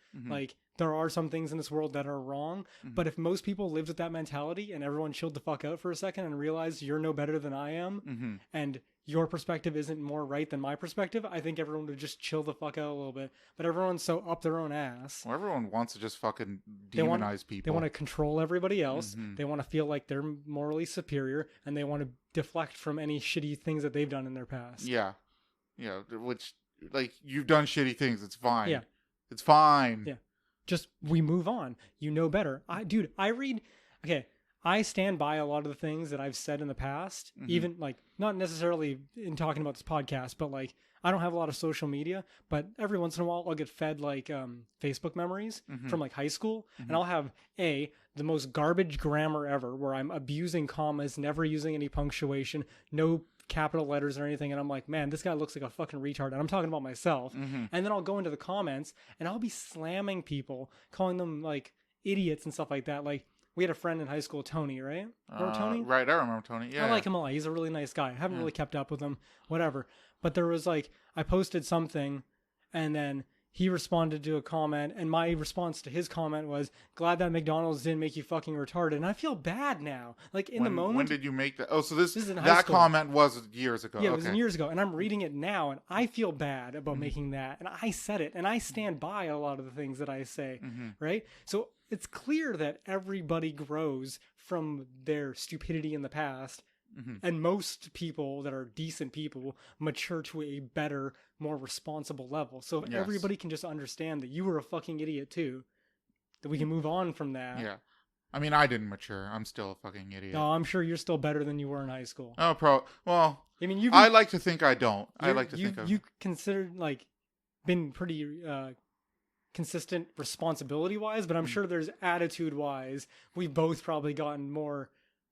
There are some things in this world that are wrong, but if most people lived with that mentality and everyone chilled the fuck out for a second and realized you're no better than I am, and your perspective isn't more right than my perspective, I think everyone would just chill the fuck out a little bit. But everyone's so up their own ass. Well, everyone wants to just fucking demonize people. They want to control everybody else. They want to feel like they're morally superior, and they want to deflect from any shitty things that they've done in their past. Which, you've done shitty things. It's fine. It's fine. Just, we move on. You know better. I stand by a lot of the things that I've said in the past, even not necessarily in talking about this podcast, but I don't have a lot of social media, but every once in a while I'll get fed Facebook memories from high school, and I'll have the most garbage grammar ever, where I'm abusing commas, never using any punctuation, no capital letters or anything, and I'm like, man, this guy looks like a fucking retard, and I'm talking about myself. And then I'll go into the comments and I'll be slamming people, calling them idiots and stuff like that. We had a friend in high school, Tony, right? Remember Tony? Right, I remember Tony. Yeah, I like him a lot. He's a really nice guy. I haven't really kept up with him, whatever. But there was I posted something, and then he responded to a comment, and my response to his comment was, glad that McDonald's didn't make you fucking retarded. And I feel bad now. The moment. When did you make that? Oh, so this is in that comment was years ago. Yeah, it was years ago. And I'm reading it now, and I feel bad about making that. And I said it, and I stand by a lot of the things that I say, right? So it's clear that everybody grows from their stupidity in the past. And most people that are decent people mature to a better, more responsible level. So if everybody can just understand that you were a fucking idiot too, that we can move on from that. Yeah. I mean, I didn't mature. I'm still a fucking idiot. No, I'm sure you're still better than you were in high school. Oh, well, I mean, I like to think I don't. I like to think you considered been pretty consistent responsibility wise, but I'm sure there's attitude wise. We've both probably gotten more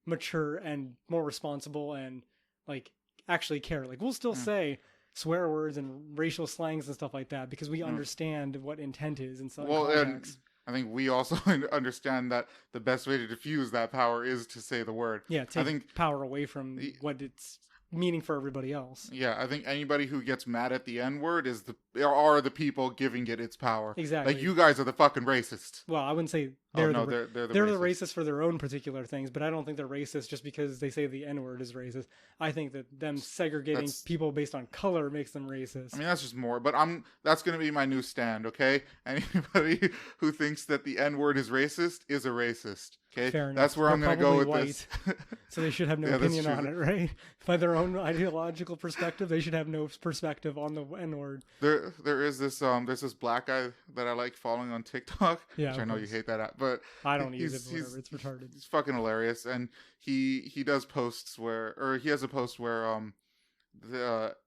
mature and more responsible and like actually care. Like we'll still say swear words and racial slangs and stuff like that because we understand what intent is in some contexts. I think we also understand that the best way to diffuse that power is to say the word. Yeah, take power away from what it's meaning for everybody else. Yeah, I think anybody who gets mad at the N-word are the people giving it its power. Exactly. Like, you guys are the fucking racists. Well, I wouldn't say they're the racists for their own particular things, but I don't think they're racist just because they say the N-word is racist. I think that them segregating people based on color makes them racist. I mean, that's just more, but that's going to be my new stand, okay? Anybody who thinks that the N-word is racist is a racist. Okay, fair enough. That's where I'm going to go with this. So they should have no opinion on it, right? By their own ideological perspective, they should have no perspective on the N-word. There is this there's this black guy that I like following on TikTok. Yeah, which I know you hate that app, but I don't use it. Whatever, it's retarded. He's fucking hilarious, and he does posts he has a post where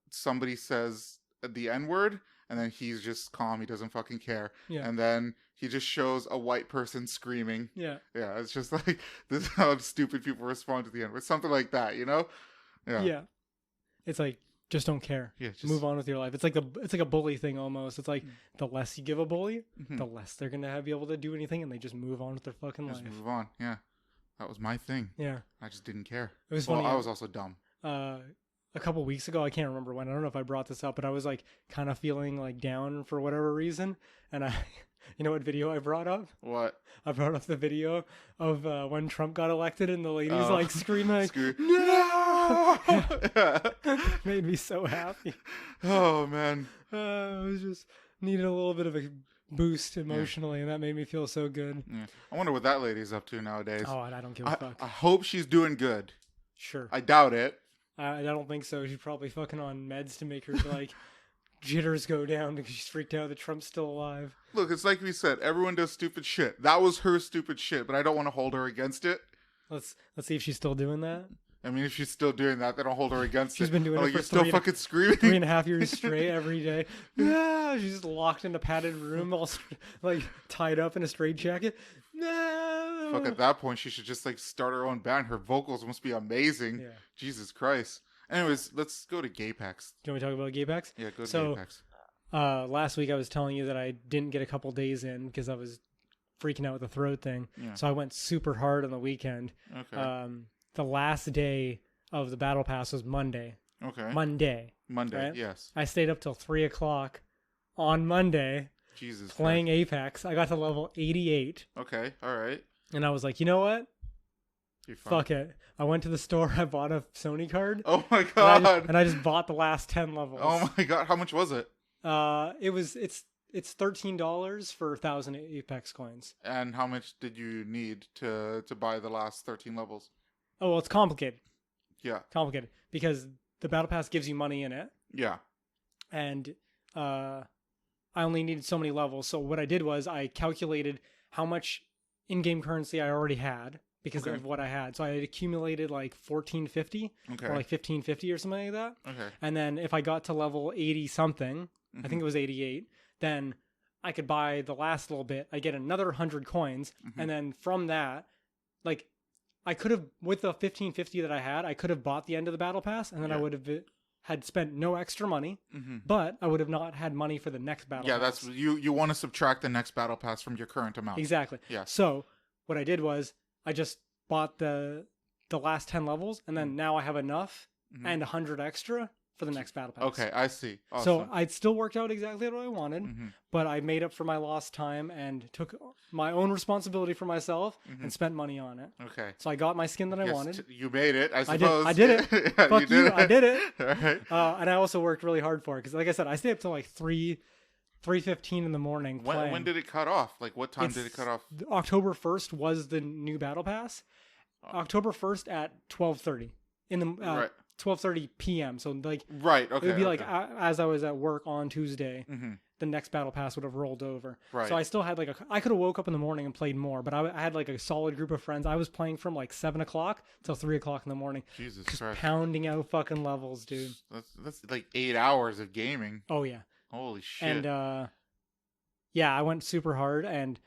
somebody says the N-word. And then he's just calm. He doesn't fucking care. Yeah. And then he just shows a white person screaming. Yeah. Yeah. It's just like, this is how stupid people respond to the N-word. Something like that, you know? Yeah. Yeah. It's like, just don't care. Yeah. Just move on with your life. It's like a bully thing almost. It's like the less you give a bully, the less they're going to be able to do anything. And they just move on with their fucking life. Just move on. Yeah. That was my thing. Yeah. I just didn't care. It was funny. I was also dumb. A couple weeks ago, I can't remember when, I don't know if I brought this up, but I was like kind of feeling like down for whatever reason. And you know what video I brought up? What? I brought up the video of when Trump got elected and the ladies like screaming, like, no! Made me so happy. Oh, man. I was just needed a little bit of a boost emotionally, and that made me feel so good. Yeah. I wonder what that lady's up to nowadays. Oh, and I don't give a fuck. I hope she's doing good. Sure. I doubt it. I don't think so. She's probably fucking on meds to make her like jitters go down because she's freaked out that Trump's still alive. Look, it's like we said, everyone does stupid shit. That was her stupid shit, but I don't want to hold her against it. Let's see if she's still doing that. I mean, if she's still doing that, then I'll hold her against it. She's been doing it for you're still fucking screaming 3.5 years straight every day. Yeah, she's just locked in a padded room, all like tied up in a straitjacket. No. Fuck, at that point, she should just like start her own band. Her vocals must be amazing. Yeah. Jesus Christ. Anyways, let's go to Gay Packs. Do you want me to talk about Gay Packs? Yeah, go to Gay Packs. Last week I was telling you that I didn't get a couple days in because I was freaking out with the throat thing. Yeah. So I went super hard on the weekend. Okay. The last day of the Battle Pass was Monday. Okay. Monday, right? Yes. I stayed up till 3 o'clock on Monday. Jesus playing Christ. Apex. I got to level 88. Okay, all right. And I was like, you know what? Fuck it. I went to the store. I bought a Sony card. Oh my god! And I just bought the last 10 levels. Oh my god! How much was it? It's $13 for 1,000 Apex coins. And how much did you need to buy the last 13 levels? Oh well, it's complicated. Yeah. Complicated because the Battle Pass gives you money in it. Yeah. And I only needed so many levels. So what I did was I calculated how much in-game currency I already had because of what I had. So I had accumulated like 1450 or like 1550 or something like that. Okay. And then if I got to level 80 something, I think it was 88, then I could buy the last little bit. I get another 100 coins. And then from that, like I could have, with the 1550 that I had, I could have bought the end of the Battle Pass and then I would have had spent no extra money, but I would have not had money for the next Battle Pass. Yeah, that's you want to subtract the next Battle Pass from your current amount. Exactly. Yeah. So what I did was I just bought the last 10 levels and then now I have enough and 100 extra for the next Battle Pass. Okay, I see. Awesome. So it still worked out exactly what I wanted, but I made up for my lost time and took my own responsibility for myself and spent money on it. Okay. So I got my skin that I wanted. You made it, I suppose. I did it. Yeah, Fuck you, I did it. All right. And I also worked really hard for it because, like I said, I stayed up till like 3:15 in the morning playing. When did it cut off? Like, what time did it cut off? October 1st was the new Battle Pass. October 1st at 12:30 in the right. 12:30 p.m. So like right, okay. It would be like as I was at work on Tuesday, the next Battle Pass would have rolled over. Right. So I still had like I could have woke up in the morning and played more, but I had like a solid group of friends. I was playing from like 7 o'clock till 3 o'clock in the morning. Jesus just Christ. Pounding out fucking levels, dude. That's like 8 hours of gaming. Oh yeah. Holy shit. And yeah, I went super hard and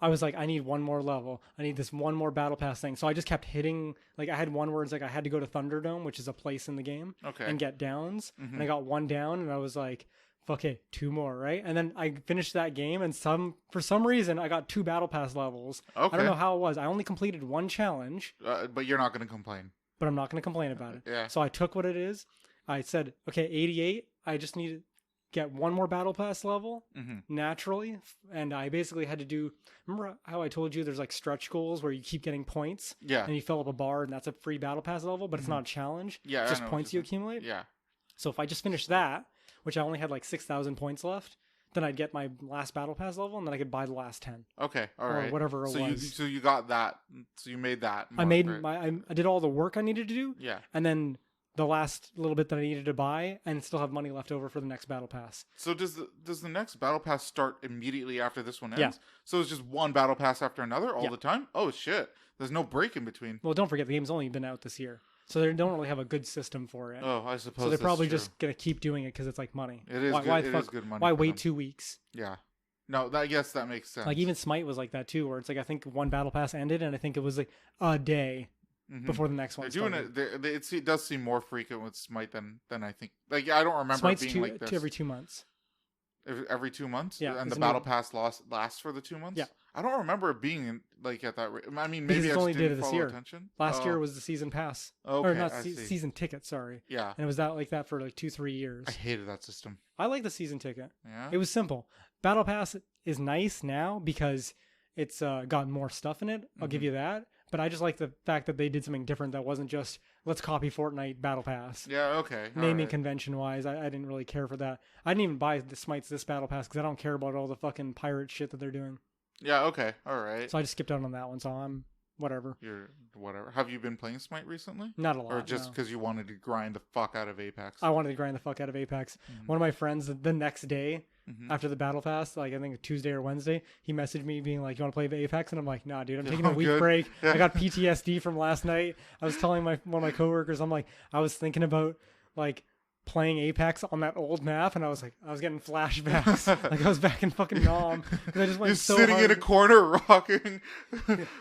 I was like, I need one more level. I need this one more battle pass thing. So I just kept hitting. Like I had one where it's like I had to go to Thunderdome, which is a place in the game, and get downs. And I got one down, and I was like, fuck it, 2 more, right? And then I finished that game, and for some reason I got 2 battle pass levels. I don't know how it was. I only completed 1 challenge. But you're not going to complain. But I'm not going to complain about it. Yeah. So I took what it is. I said, okay, 88. I just need to get 1 more battle pass level naturally. And I basically had to do, remember how I told you there's like stretch goals where you keep getting points? Yeah. And you fill up a bar and that's a free battle pass level, but it's not a challenge. Yeah. It's just points you accumulate. Yeah. So if I just finished that, which I only had like 6,000 points left, then I'd get my last battle pass level, and then I could buy the last 10. Okay, all right. Or whatever it was. So you got that. So you made that. I made I did all the work I needed to do. Yeah. And then the last little bit that I needed to buy, and still have money left over for the next battle pass. So does the next battle pass start immediately after this one ends? Yeah. So it's just one battle pass after another all the time? Oh shit. There's no break in between. Well, don't forget the game's only been out this year. So they don't really have a good system for it. Oh, I suppose. So they're probably just going to keep doing it because it's like money. It is good money. Why wait 2 weeks? Yeah. No, I guess that makes sense. Like even Smite was like that too, where it's like I think one battle pass ended, and I think it was like a day before the next one started. Doing it. It does seem more frequent with Smite than I think. Like I don't remember Smite's it being like this. Every 2 months. Every 2 months? Yeah. And the battle pass lasts for the 2 months? Yeah. I don't remember it being like at that rate. I mean, Because maybe I only just did didn't it this follow year. attention. Last year was the season pass. Okay, or not I see. season ticket, sorry. Yeah. And it was like that for like 2-3 years. I hated that system. I like the season ticket. Yeah. It was simple. Battle Pass is nice now because it's got more stuff in it. I'll give you that. But I just like the fact that they did something different that wasn't just, let's copy Fortnite Battle Pass. Yeah, okay. Naming convention-wise, I didn't really care for that. I didn't even buy the Smite's this Battle Pass because I don't care about all the fucking pirate shit that they're doing. Yeah, okay. All right. So I just skipped out on that one, so I'm whatever. You're whatever. Have you been playing Smite recently? Not a lot. Or just because you wanted to grind the fuck out of Apex? I wanted to grind the fuck out of Apex. One of my friends, the next day, after the battle pass, like I think Tuesday or Wednesday, he messaged me being like, "You want to play Apex?" And I'm like, "Nah, dude, I'm taking a week break. I got PTSD from last night." I was telling one of my coworkers, I'm like, I was thinking about like playing Apex on that old map, and I was getting flashbacks. Like I was back in fucking Nom. I just went so sitting hard. in a corner rocking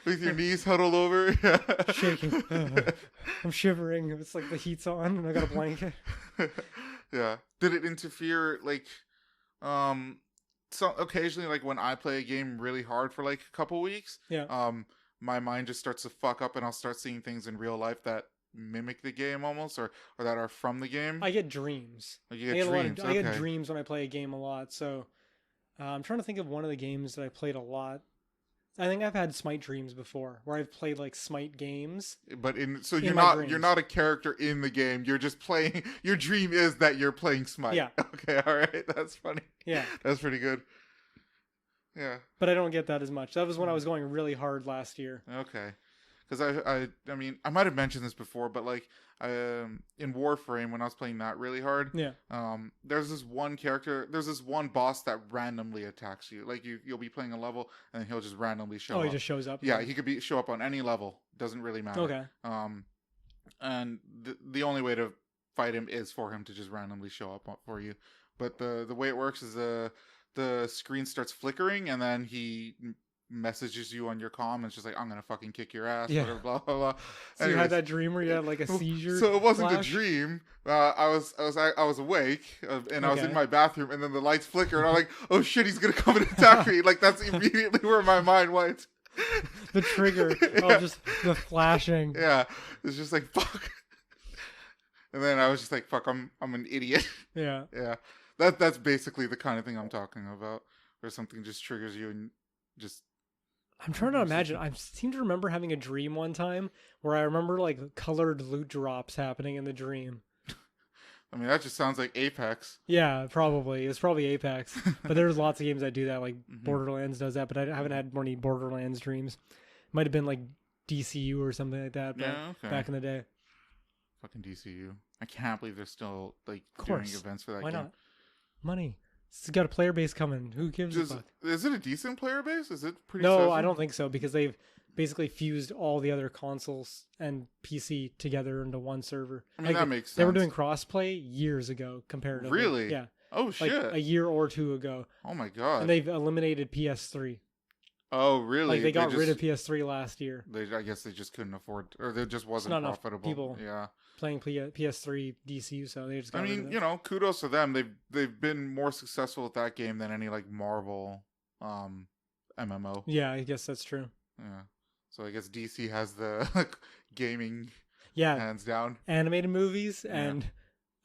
with your knees huddled over. Shaking. I'm shivering. It's like the heat's on, and I got a blanket. Yeah. Did it interfere like? So occasionally, like when I play a game really hard for like a couple weeks, my mind just starts to fuck up, and I'll start seeing things in real life that mimic the game almost, or that are from the game. I get dreams. Like you get dreams. I get dreams when I play a game a lot. So I'm trying to think of one of the games that I played a lot. I think I've had Smite dreams before, where I've played like Smite games. But you're not a character in the game. You're just playing. Your dream is that you're playing Smite. Yeah. Okay. All right. That's funny. Yeah. That's pretty good. Yeah. But I don't get that as much. That was when I was going really hard last year. Okay. Because I mean, I might have mentioned this before, but like, in Warframe, when I was playing that really hard, there's this one boss that randomly attacks you. Like you'll be playing a level, and he'll just randomly show up. Oh, he just shows up? Yeah, he could show up on any level. Doesn't really matter. Okay. And the only way to fight him is for him to just randomly show up for you. But the way it works is the screen starts flickering, and then he messages you on your comm, and it's just like, I'm gonna fucking kick your ass, whatever, blah blah blah. So anyways, you had that dream where you had like a seizure. So it wasn't a dream. I was awake, and I was in my bathroom, and then the lights flickered, and I'm like, oh shit, he's gonna come and attack me. Like that's immediately where my mind went. The trigger, just the flashing. Yeah, it's just like fuck. And then I was just like, fuck, I'm an idiot. Yeah. Yeah. That's basically the kind of thing I'm talking about, where something just triggers you and just. I'm trying to imagine. I seem to remember having a dream one time where I remember like colored loot drops happening in the dream. I mean, that just sounds like Apex. Yeah, probably. It's probably Apex. But there's lots of games that do that, like Borderlands does that, but I haven't had many Borderlands dreams. Might have been like DCU or something like that back in the day. Fucking DCU. I can't believe they're still like doing events for that game. Why not? Money. It's got a player base coming. Who gives a fuck? Is it a decent player base? Is it pretty No, I don't think so, because they've basically fused all the other consoles and PC together into one server. I mean, that makes sense. They were doing crossplay years ago, comparatively. Really? Yeah. Oh, shit. Like a year or two ago. Oh, my God. And they've eliminated PS3. Oh, really? Like they got rid of PS3 last year. I guess they just couldn't afford, or there just wasn't Not enough profitable. people Yeah. playing PS3 DCU, so they just got rid of it. You know, kudos to them. They've been more successful with that game than any like Marvel MMO. Yeah, I guess that's true. Yeah. So I guess DC has the gaming hands down. Animated movies and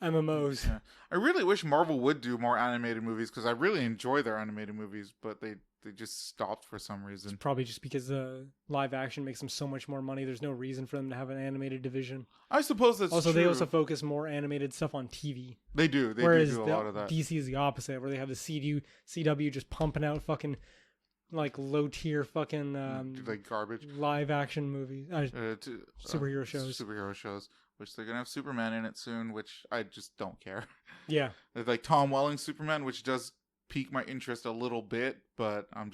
MMOs. Yeah. I really wish Marvel would do more animated movies because I really enjoy their animated movies, but they just stopped for some reason. It's probably just because live action makes them so much more money. There's no reason for them to have an animated division. I suppose that's also true. They also focus more animated stuff on TV. They do. They do a lot of that. DC is the opposite, where they have the CW just pumping out fucking like low tier fucking like garbage live action movies, superhero shows. Superhero shows, which they're gonna have Superman in it soon, which I just don't care. Yeah, like Tom Welling Superman, which does pique my interest a little bit, but I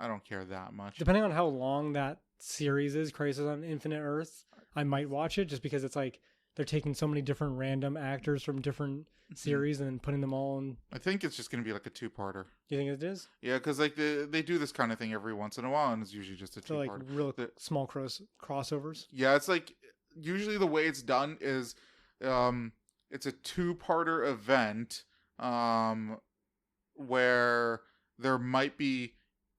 don't care that much. Depending on how long that series is, Crisis on Infinite Earths, I might watch it just because it's like they're taking so many different random actors from different series and then putting them all in. I think it's just going to be like a two-parter. You think it is? Yeah, because like they do this kind of thing every once in a while, and it's usually just a two-parter. Like real small crossovers. Yeah, it's like usually the way it's done is it's a two-parter event where there might be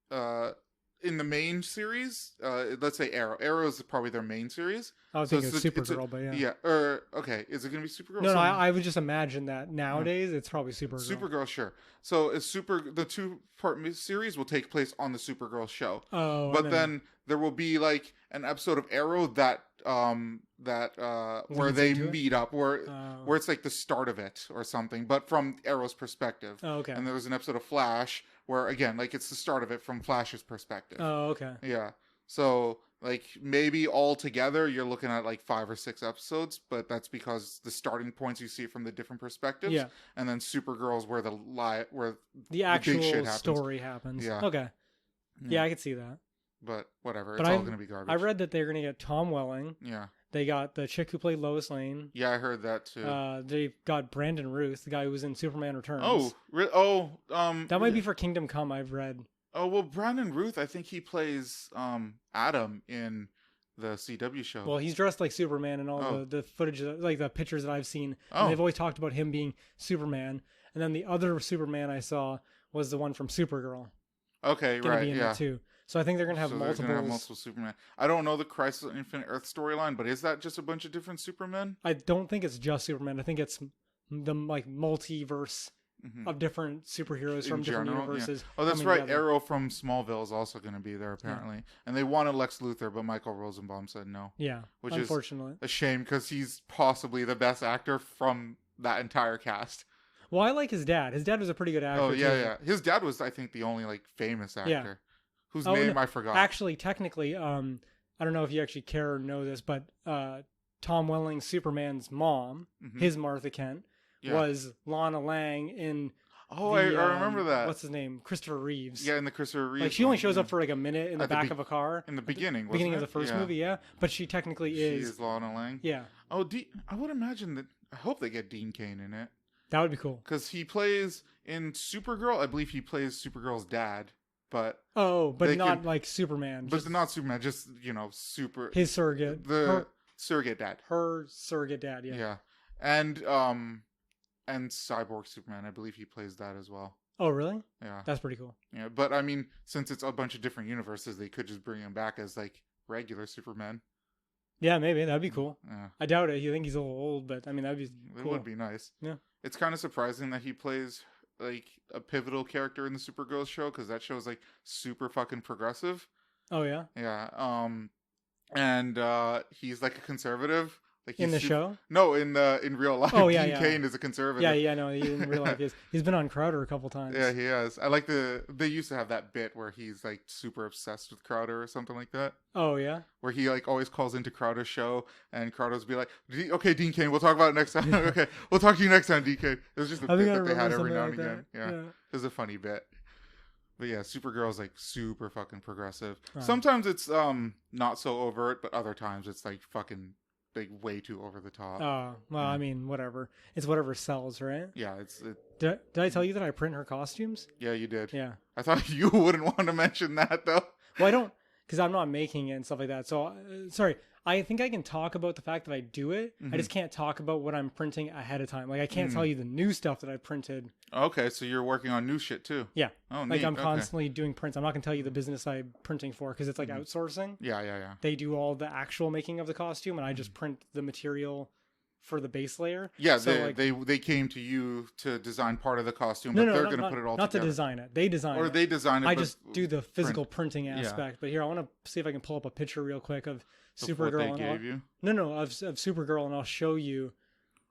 in the main series, let's say Arrow. Arrow is probably their main series. I was thinking Supergirl, but yeah. Yeah, okay. Is it going to be Supergirl? No, I would just imagine that nowadays it's probably Supergirl. Supergirl, sure. So the two-part series will take place on the Supergirl show. Oh, but then there will be like an episode of Arrow that where they meet up, where it's like the start of it or something, but from Arrow's perspective. Oh, okay. And there was an episode of Flash where again, like it's the start of it from Flash's perspective. Oh, okay. Yeah. So like maybe all together you're looking at like 5 or 6 episodes, but that's because the starting points you see it from the different perspectives. Yeah. And then Supergirl's where the actual big shit story happens. Yeah. Okay. Yeah, I could see that. But whatever, it's all going to be garbage. I read that they're going to get Tom Welling. Yeah. They got the chick who played Lois Lane. Yeah, I heard that too. They've got Brandon Routh, the guy who was in Superman Returns. Oh, that might be for Kingdom Come, I've read. Oh, well, Brandon Routh, I think he plays Adam in the CW show. Well, he's dressed like Superman and all the footage, like the pictures that I've seen. And they've always talked about him being Superman. And then the other Superman I saw was the one from Supergirl. Okay, right, be in it too. So I think they're going to have multiple Superman. I don't know the Crisis on Infinite Earth storyline, but is that just a bunch of different Supermen? I don't think it's just Superman. I think it's the like multiverse of different superheroes from different universes. Yeah. Oh, that's right. Together. Arrow from Smallville is also going to be there apparently. Yeah. And they wanted Lex Luthor, but Michael Rosenbaum said no. Yeah, which unfortunately. is a shame because he's possibly the best actor from that entire cast. Well, I like his dad. His dad was a pretty good actor. Oh, yeah, yeah. His dad was, I think, the only like famous actor. Yeah. Whose name I forgot. Actually, technically, I don't know if you actually care or know this, but Tom Welling, Superman's mom, his Martha Kent, was Lana Lang in. Oh, I remember that. What's his name? Christopher Reeves. Yeah, in the Christopher Reeves. Like she only shows up for like a minute in the back of a car. In the beginning, beginning of the first movie, yeah. But she technically is. She is Lana Lang. Yeah. Oh, I would imagine that. I hope they get Dean Cain in it. That would be cool. Because he plays in Supergirl. I believe he plays Supergirl's dad. But not like Superman. But not Superman, just super his surrogate. Surrogate dad. Her surrogate dad, yeah. Yeah. And Cyborg Superman, I believe he plays that as well. Oh really? Yeah. That's pretty cool. Yeah, but I mean, since it's a bunch of different universes, they could just bring him back as like regular Superman. Yeah, maybe. That'd be cool. Yeah. I doubt it. You think he's a little old, but I mean that'd be cool. It would be nice. Yeah. It's kind of surprising that he plays like a pivotal character in the Supergirl show because that show is like super fucking progressive. Oh yeah. Yeah. And he's like a conservative. Like in the show? No, in real life. Oh yeah, Dean Cain is a conservative. Yeah. No, in real life he's been on Crowder a couple times. Yeah, he has. I like they used to have that bit where he's like super obsessed with Crowder or something like that. Oh yeah. Where he like always calls into Crowder's show and Crowder's be like, "Okay, Dean Cain, we'll talk about it next time." Okay, we'll talk to you next time, Dean Cain. It was just a bit that they had every now and again. Yeah, it was a funny bit. But yeah, Supergirl's like super fucking progressive. Sometimes it's not so overt, but other times it's like fucking like way too over the top. Oh well, I mean whatever. It's whatever sells, right? Yeah, Did I tell you that I print her costumes? Yeah, you did. Yeah. I thought you wouldn't want to mention that though. Well, I don't, because I'm not making it and stuff like that. So, sorry. I think I can talk about the fact that I do it. I just can't talk about what I'm printing ahead of time. Like, I can't tell you the new stuff that I printed. Okay, so you're working on new shit too. Yeah. Oh, like neat. I'm Okay. constantly doing prints. I'm not gonna tell you the business I'm printing for because it's like outsourcing. Yeah. They do all the actual making of the costume, and I just print the material for the base layer. Yeah, so they came to you to design part of the costume, no, but they're going to not, put it all not together. to design it. They design Or it. they design it. I but just do the physical printing aspect. But here, I want to see if I can pull up a picture real quick of Supergirl. What they gave you? No, of Supergirl, and I'll show you.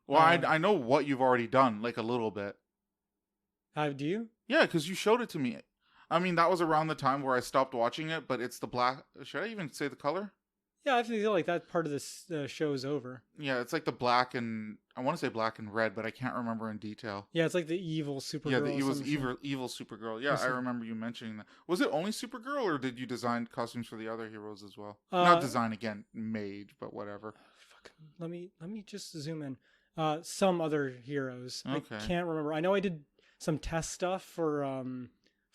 Well, I know what you've already done, like a little bit. How do you? Yeah, because you showed it to me. I mean, that was around the time where I stopped watching it, but it's the black. Should I even say the color? Yeah, I feel like that part of this show is over. Yeah, it's like the black and I want to say black and red, but I can't remember in detail. Yeah, it's like the evil Supergirl. Yeah, the evil Supergirl. Yeah, I remember you mentioning that. Was it only Supergirl, or did you design costumes for the other heroes as well? Not design again, made, but whatever. Let me just zoom in. Some other heroes. Okay. I can't remember. I know I did some test stuff for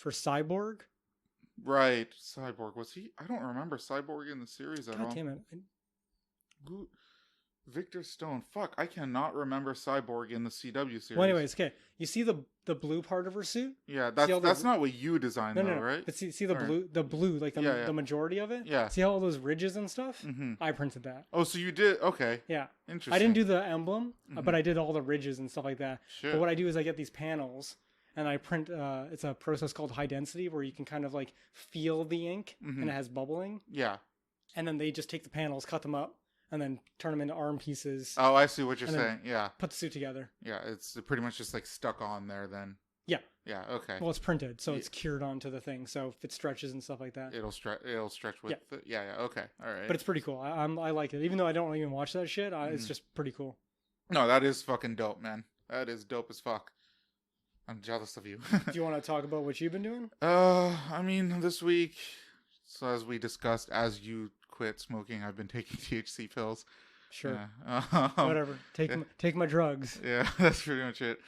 Cyborg. Right, Cyborg. Was he? I don't remember Cyborg in the series at all. God damn it. Victor Stone. Fuck, I cannot remember Cyborg in the CW series. Well, anyways, okay. You see the blue part of her suit? Yeah, that's not what you designed, no, right? But see the blue, like the majority of it? Yeah. See all those ridges and stuff? Mm-hmm. I printed that. Oh, so you did? Okay. Yeah. Interesting. I didn't do the emblem, but I did all the ridges and stuff like that. Shit. But what I do is I get these panels, and I print, it's a process called high density, where you can kind of like feel the ink, and it has bubbling. Yeah. And then they just take the panels, cut them up, and then turn them into arm pieces. Oh, I see what you're saying. Yeah. Put the suit together. Yeah, it's pretty much just like stuck on there then. Yeah. Yeah, okay. Well, it's printed, so it's cured onto the thing. So if it stretches and stuff like that, it'll stretch with it. Yeah, okay. All right. But it's pretty cool. I like it. Even though I don't even watch that shit, it's just pretty cool. No, that is fucking dope, man. That is dope as fuck. I'm jealous of you. Do you want to talk about what you've been doing? I mean, this week, so as we discussed, as you quit smoking, I've been taking THC pills. Sure. Yeah. Whatever. Take my drugs. Yeah, that's pretty much it.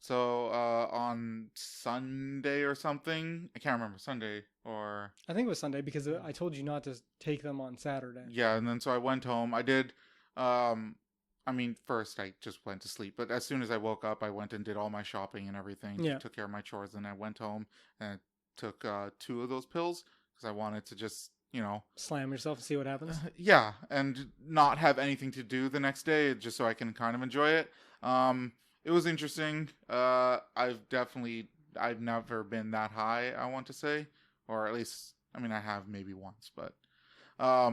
So on Sunday or something, I can't remember, Sunday or... I think it was Sunday because I told you not to take them on Saturday. Yeah, and then so I went home. I did, I mean, first I just went to sleep, but as soon as I woke up, I went and did all my shopping and everything. Yeah. Took care of my chores, and I went home and I took 2 of those pills because I wanted to just, slam yourself and see what happens. Yeah, and not have anything to do the next day, just so I can kind of enjoy it. It was interesting. I've never been that high, I want to say, or at least, I mean, I have maybe once, but I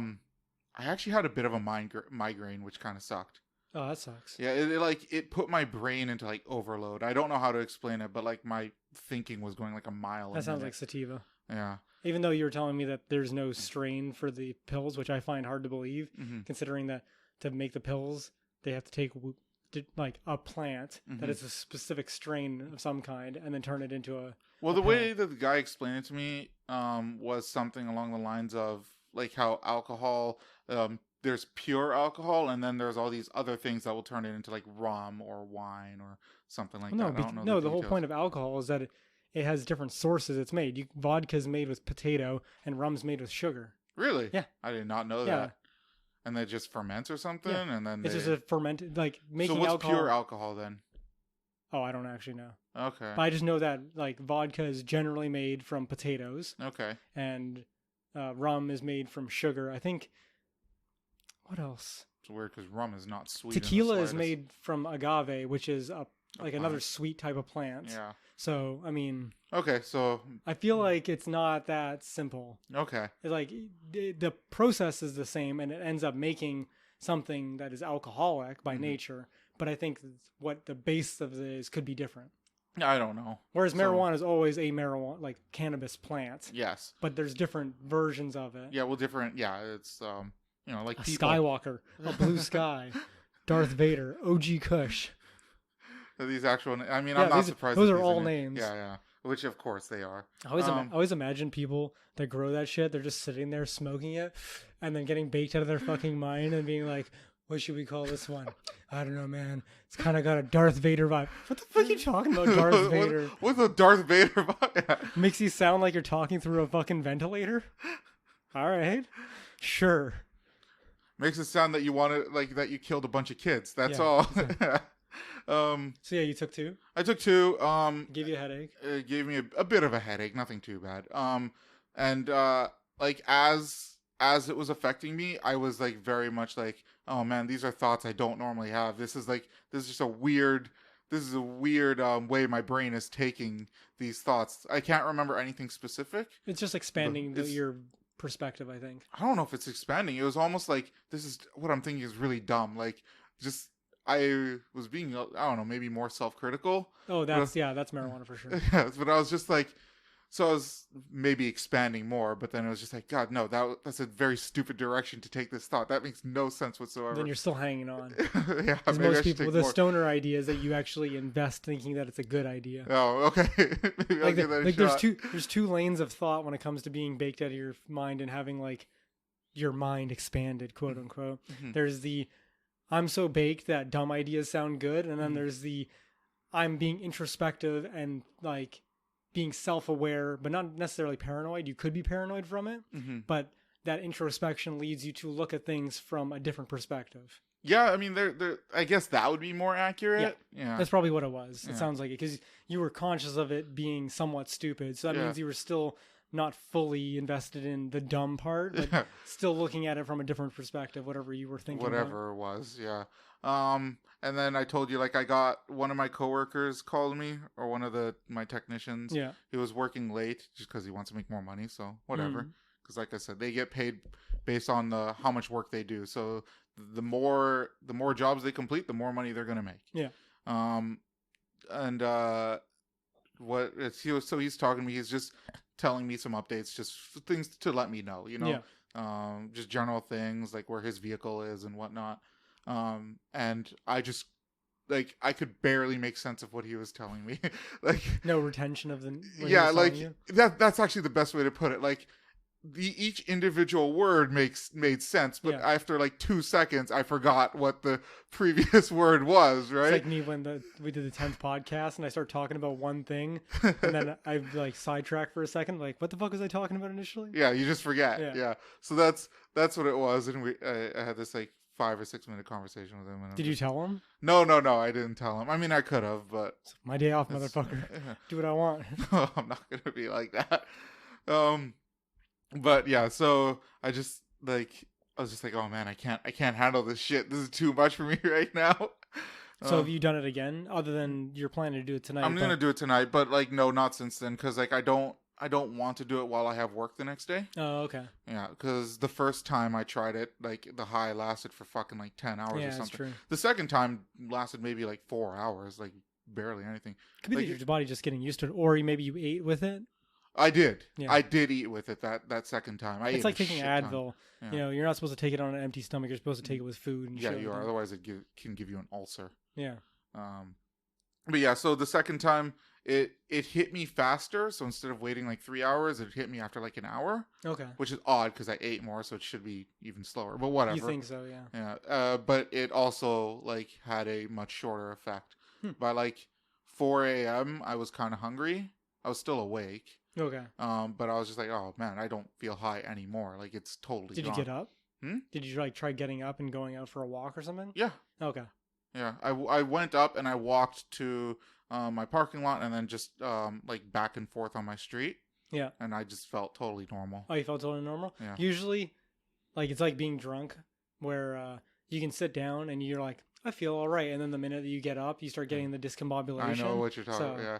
actually had a bit of a migraine, which kind of sucked. Oh, that sucks. Yeah, it put my brain into like overload. I don't know how to explain it, but like my thinking was going like a mile. That sounds like sativa. Yeah. Even though you were telling me that there's no strain for the pills, which I find hard to believe, considering that to make the pills, they have to take like a plant that is a specific strain of some kind and then turn it into a... Well, the way that the guy explained it to me was something along the lines of like how alcohol... there's pure alcohol, and then there's all these other things that will turn it into like rum or wine or something like that. I don't know the whole point of alcohol is that it has different sources it's made. Vodka's made with potato, and rum's made with sugar. Really? Yeah. I did not know that. And they just ferment or something, and then it's just a fermented, like making alcohol. So what's pure alcohol then? Oh, I don't actually know. Okay. But I just know that like vodka is generally made from potatoes. Okay. And rum is made from sugar. I think... What else? It's weird because rum is not sweet. Tequila is made from agave, which is another sweet type of plant. Yeah. So, I mean... Okay, so... I feel like it's not that simple. Okay. It's like, the process is the same, and it ends up making something that is alcoholic by nature, but I think what the base of it is could be different. I don't know. Whereas marijuana is always a marijuana, like cannabis plant. Yes. But there's different versions of it. Yeah, well, different... Yeah, it's... like a people... Skywalker, a blue sky, Darth Vader, OG Kush. These actual... I mean, I'm not surprised. Those are all names. Yeah. Which, of course, they are. I always imagine people that grow that shit, they're just sitting there smoking it and then getting baked out of their fucking mind and being like, What should we call this one? I don't know, man. It's kind of got a Darth Vader vibe. What the fuck are you talking about, Darth Vader? What's a Darth Vader vibe? Makes you sound like you're talking through a fucking ventilator? All right. Sure. Makes it sound that you wanted, like, that you killed a bunch of kids. That's all. So yeah, you took 2? I took 2. Gave you a headache? It gave me a bit of a headache. Nothing too bad. And like, as it was affecting me, I was, like, very much like, oh man, these are thoughts I don't normally have. This is just a weird way my brain is taking these thoughts. I can't remember anything specific. It's just expanding your perspective, I think. I don't know if it's expanding. It was almost like, this is what I'm thinking is really dumb. Like, just, I was being, I don't know, maybe more self-critical. Oh, that's marijuana for sure. Yeah, but I was just like, so I was maybe expanding more, but then it was just like, God, no, that's a very stupid direction to take this thought. That makes no sense whatsoever. Then you're still hanging on. Yeah, because most people, the stoner idea is that you actually invest thinking that it's a good idea. Oh, okay. Maybe I'll give that a shot. There's two lanes of thought when it comes to being baked out of your mind and having like your mind expanded, quote unquote. Mm-hmm. There's the I'm so baked that dumb ideas sound good, and then there's the I'm being introspective and like being self-aware, but not necessarily paranoid. You could be paranoid from it, but that introspection leads you to look at things from a different perspective. Yeah, I mean, I guess that would be more accurate. Yeah. That's probably what it was. It sounds like it, because you were conscious of it being somewhat stupid. So that means you were still not fully invested in the dumb part, but still looking at it from a different perspective, whatever you were thinking. Whatever it was, yeah. And then I told you, like, I got one of my coworkers called me, or one of my technicians. Yeah. He was working late just because he wants to make more money, so whatever. Because like I said, they get paid based on how much work they do. So the more jobs they complete, the more money they're gonna make. Yeah. And so he's talking to me. He's just telling me some updates, just things to let me know, you know. Yeah. Just general things like where his vehicle is and whatnot. And I just, like, I could barely make sense of what he was telling me. Like, no retention of the like that's actually the best way to put it. Like, each individual word made sense, but after like 2 seconds I forgot what the previous word was, right? It's like me when we did the 10th podcast and I start talking about one thing and then I like sidetrack for a second, like, what the fuck was I talking about initially? Yeah, you just forget. Yeah. So that's what it was. And I had this like 5 or 6 minute conversation with him. And did you tell him? No, I didn't tell him. I mean, I could have, but it's my day off, motherfucker. Do what I want. No, I'm not gonna be like that. But yeah, so I was just like, oh man, I can't handle this shit. This is too much for me right now. So have you done it again, other than you're planning to do it tonight? I'm gonna do it tonight, but like, no, not since then, because like I don't want to do it while I have work the next day. Oh, okay. Yeah, because the first time I tried it, like, the high lasted for fucking like 10 hours or something. That's true. The second time lasted maybe like 4 hours, like barely anything. Could be like, your body just getting used to it, or maybe you ate with it. I did. Yeah. I did eat with it that second time. It's like taking Advil. Yeah. You know, you're not supposed to take it on an empty stomach. You're supposed to take it with food and shit. Yeah, you are. Otherwise, it can give you an ulcer. Yeah. But yeah, so the second time, it hit me faster. So instead of waiting like 3 hours, it hit me after like an hour. Okay. Which is odd because I ate more, so it should be even slower. But whatever. You think so, yeah. Yeah. But it also like had a much shorter effect. By like 4 a.m., I was kind of hungry. I was still awake. Okay. But I was just like, oh man, I don't feel high anymore. Like, it's totally gone. Did you get up? Did you like try getting up and going out for a walk or something? Yeah. Okay. Yeah. I went up and I walked to my parking lot and then just like back and forth on my street. Yeah. And I just felt totally normal. Oh, you felt totally normal? Yeah. Usually, like, it's like being drunk where you can sit down and you're like, I feel all right. And then the minute that you get up, you start getting the discombobulation. I know what you're talking about. Yeah.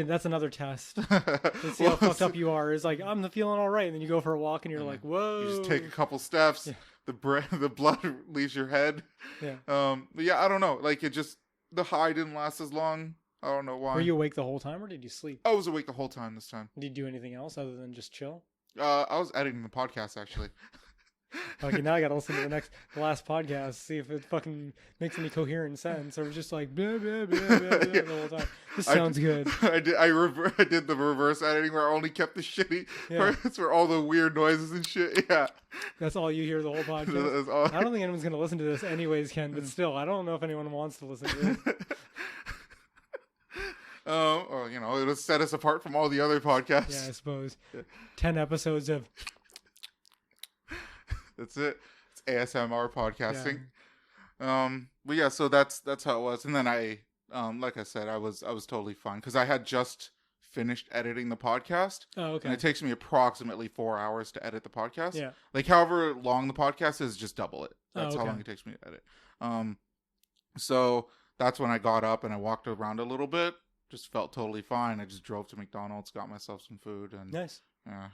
That's another test. To see how fucked up you are. Is like, I'm feeling all right. And then you go for a walk and you're like, whoa. You just take a couple steps. Yeah. The blood leaves your head. Yeah. But yeah, I don't know. Like, the high didn't last as long. I don't know why. Were you awake the whole time or did you sleep? I was awake the whole time this time. Did you do anything else other than just chill? I was editing the podcast, actually. Okay, now I gotta listen to the last podcast, see if it fucking makes any coherent sense, or just like blah blah blah blah, blah Yeah. the whole time. This sounds good. I did the reverse editing where I only kept the shitty parts where all the weird noises and shit. Yeah, that's all you hear the whole podcast. That's all. I don't think anyone's gonna listen to this anyways, Ken. But still, I don't know if anyone wants to listen to it. Or, you know, it'll set us apart from all the other podcasts. Yeah, I suppose. 10 episodes of. That's it. It's ASMR podcasting. But yeah, so that's how it was. And then I, like I said, I was totally fine because I had just finished editing the podcast. Oh, okay. And it takes me approximately 4 hours to edit the podcast. Yeah. Like however long the podcast is, just double it. That's how okay. long it takes me to edit. So that's when I got up and I walked around a little bit. Just felt totally fine. I just drove to McDonald's, got myself some food, and nice. Yeah.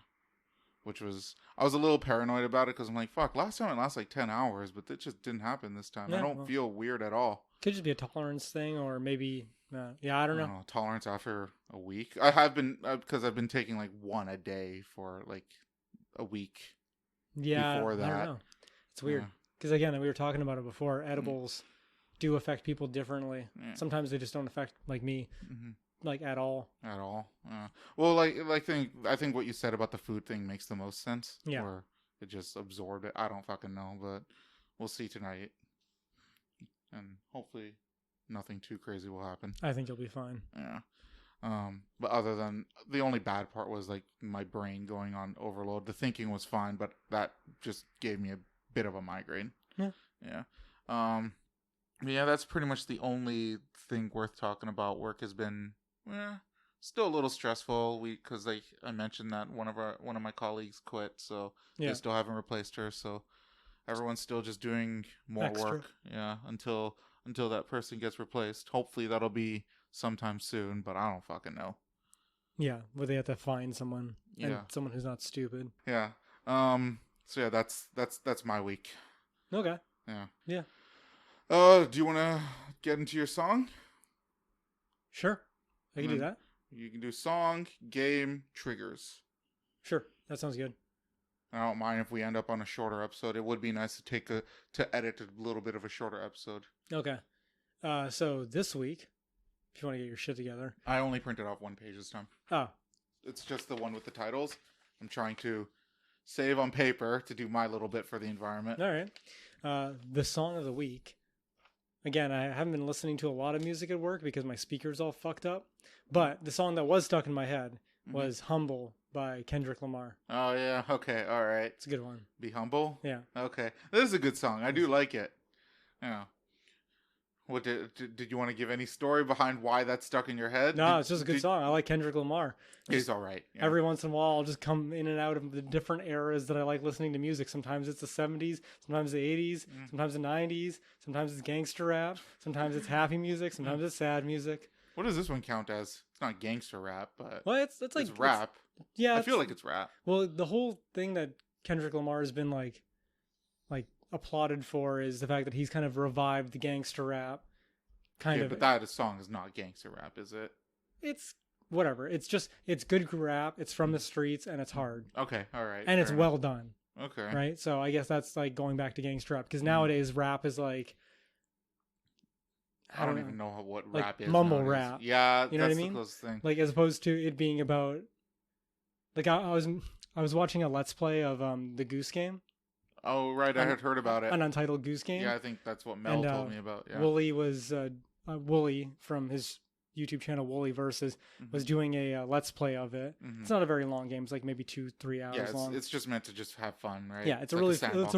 Which was, I was a little paranoid about it because I'm like, fuck, last time it lasted like 10 hours, but it just didn't happen this time. Yeah, I don't feel weird at all. Could just be a tolerance thing, or maybe, I don't know. Tolerance after a week. I have been, because I've been taking like one a day for like a week before that. I don't know. It's weird. Because again, we were talking about it before, edibles do affect people differently. Yeah. Sometimes they just don't affect like me. Like at all. Well, I think what you said about the food thing makes the most sense. Yeah. Or it just absorbed it. I don't fucking know, but we'll see tonight. And hopefully nothing too crazy will happen. I think you'll be fine. Yeah. But other than the only bad part was like my brain going on overload. The thinking was fine, but that just gave me a bit of a migraine. Yeah. Yeah. Yeah, that's pretty much the only thing worth talking about. Work has been still a little stressful. Because like I mentioned that one of my colleagues quit, so they still haven't replaced her. So everyone's still just doing more work. Yeah, until that person gets replaced. Hopefully that'll be sometime soon, but I don't fucking know. Yeah, where they have to find someone and someone who's not stupid. Yeah. So yeah, that's my week. Okay. Yeah. Yeah. Do you want to get into your song? Sure. I can do that. You can do song, game, triggers. Sure. That sounds good. I don't mind if we end up on a shorter episode. It would be nice to edit a little bit of a shorter episode. Okay. So this week, if you want to get your shit together. I only printed off one page this time. Oh. It's just the one with the titles. I'm trying to save on paper to do my little bit for the environment. All right. The song of the week. Again, I haven't been listening to a lot of music at work because my speaker's all fucked up. But the song that was stuck in my head was Humble by Kendrick Lamar. Oh, yeah. Okay. All right. It's a good one. Be Humble? Yeah. Okay. This is a good song. I do like it. Yeah. What did you want to give any story behind why that's stuck in your head? No, it's just a good song. I like Kendrick Lamar. He's all right. Yeah. Every once in a while, I'll just come in and out of the different eras that I like listening to music. Sometimes it's the 70s, sometimes the 80s, sometimes the 90s, sometimes it's gangster rap, sometimes it's happy music, sometimes it's sad music. What does this one count as? It's not gangster rap, but it's like it's rap. I feel like it's rap. Well, the whole thing that Kendrick Lamar has been like applauded for is the fact that he's kind of revived the gangster rap. But that song is not gangster rap, is it? It's whatever. It's good rap. It's from the streets and it's hard. Okay, all right. And it's well done. Okay. Right? So I guess that's like going back to gangster rap because nowadays rap is like I don't even know what rap is. Mumble nowadays. rap. Yeah, you know that's what I mean? The closest thing. Like as opposed to it being about like I was watching a Let's Play of the Goose Game. Oh right, I had heard about it. An Untitled Goose Game. Yeah, I think that's what Mel told me about. Yeah. Wooly was Wooly from his YouTube channel Wooly Versus was doing a Let's Play of it. It's not a very long game. It's like maybe 2-3 hours long. It's just meant to just have fun, right? Yeah, it's a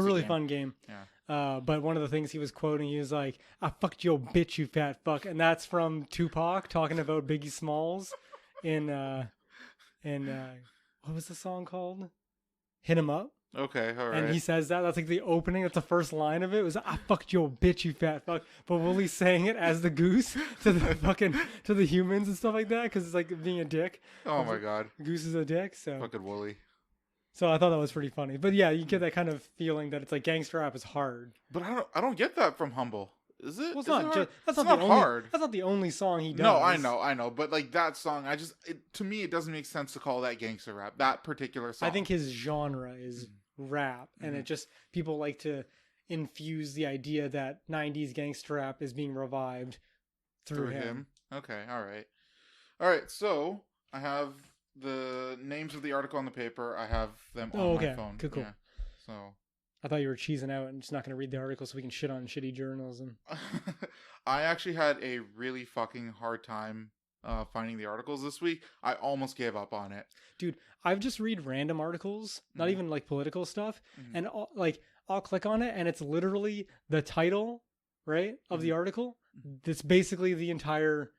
really fun game. Yeah. But one of the things he was quoting, he was like, "I fucked your bitch, you fat fuck," and that's from Tupac talking about Biggie Smalls in what was the song called? Hit 'Em Up. Okay, all right. And he says that. That's like the opening. That's the first line of it. It was, "I fucked your bitch, you fat fuck." But Wooly's saying it as the goose to the humans and stuff like that because it's like being a dick. Oh my god. Goose is a dick. So fucking Wooly. So I thought that was pretty funny. But yeah, you get that kind of feeling that it's like gangster rap is hard. But I don't get that from Humble. Is it? Well, it's not hard? That's it's not hard. That's not the only song he does. No, I know. But like that song, to me, it doesn't make sense to call that gangster rap. That particular song. I think his genre is rap, and it just people like to infuse the idea that 90s gangster rap is being revived through him. Okay, all right. So I have the names of the article on the paper. I have them on my phone. Cool. Yeah. So I thought you were cheesing out and just not going to read the article so we can shit on shitty journalism. I actually had a really fucking hard time finding the articles this week. I almost gave up on it. Dude, I've just read random articles, not even like political stuff, and I'll click on it and it's literally the title, right, of the article. That's basically the entire,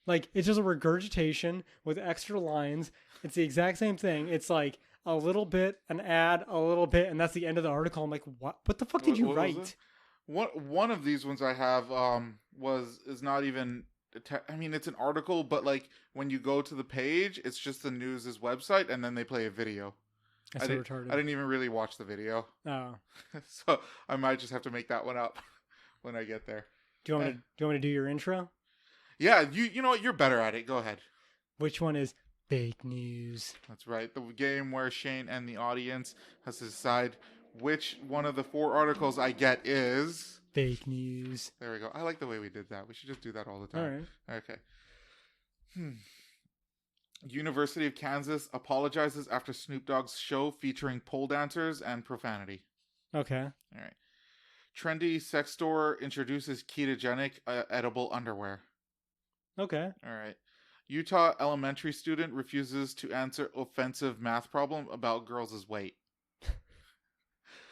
like, it's just a regurgitation with extra lines. It's the exact same thing. It's like a little bit, an ad, a little bit, and that's the end of the article. I'm like, what the fuck did you write? One of these ones I have is not even, I mean, it's an article, but like when you go to the page, it's just the news's website, and then they play a video. That's so retarded. I didn't even really watch the video. Oh. So I might just have to make that one up when I get there. Do you want me to do your intro? Yeah, you know what? You're better at it. Go ahead. Which one is fake news? That's right. The game where Shane and the audience has to decide which one of the 4 articles I get is fake news. There we go. I like the way we did that. We should just do that all the time. All right. Okay. University of Kansas apologizes after Snoop Dogg's show featuring pole dancers and profanity. Okay. All right. Trendy sex store introduces ketogenic edible underwear. Okay. All right. Utah elementary student refuses to answer offensive math problem about girls' weight.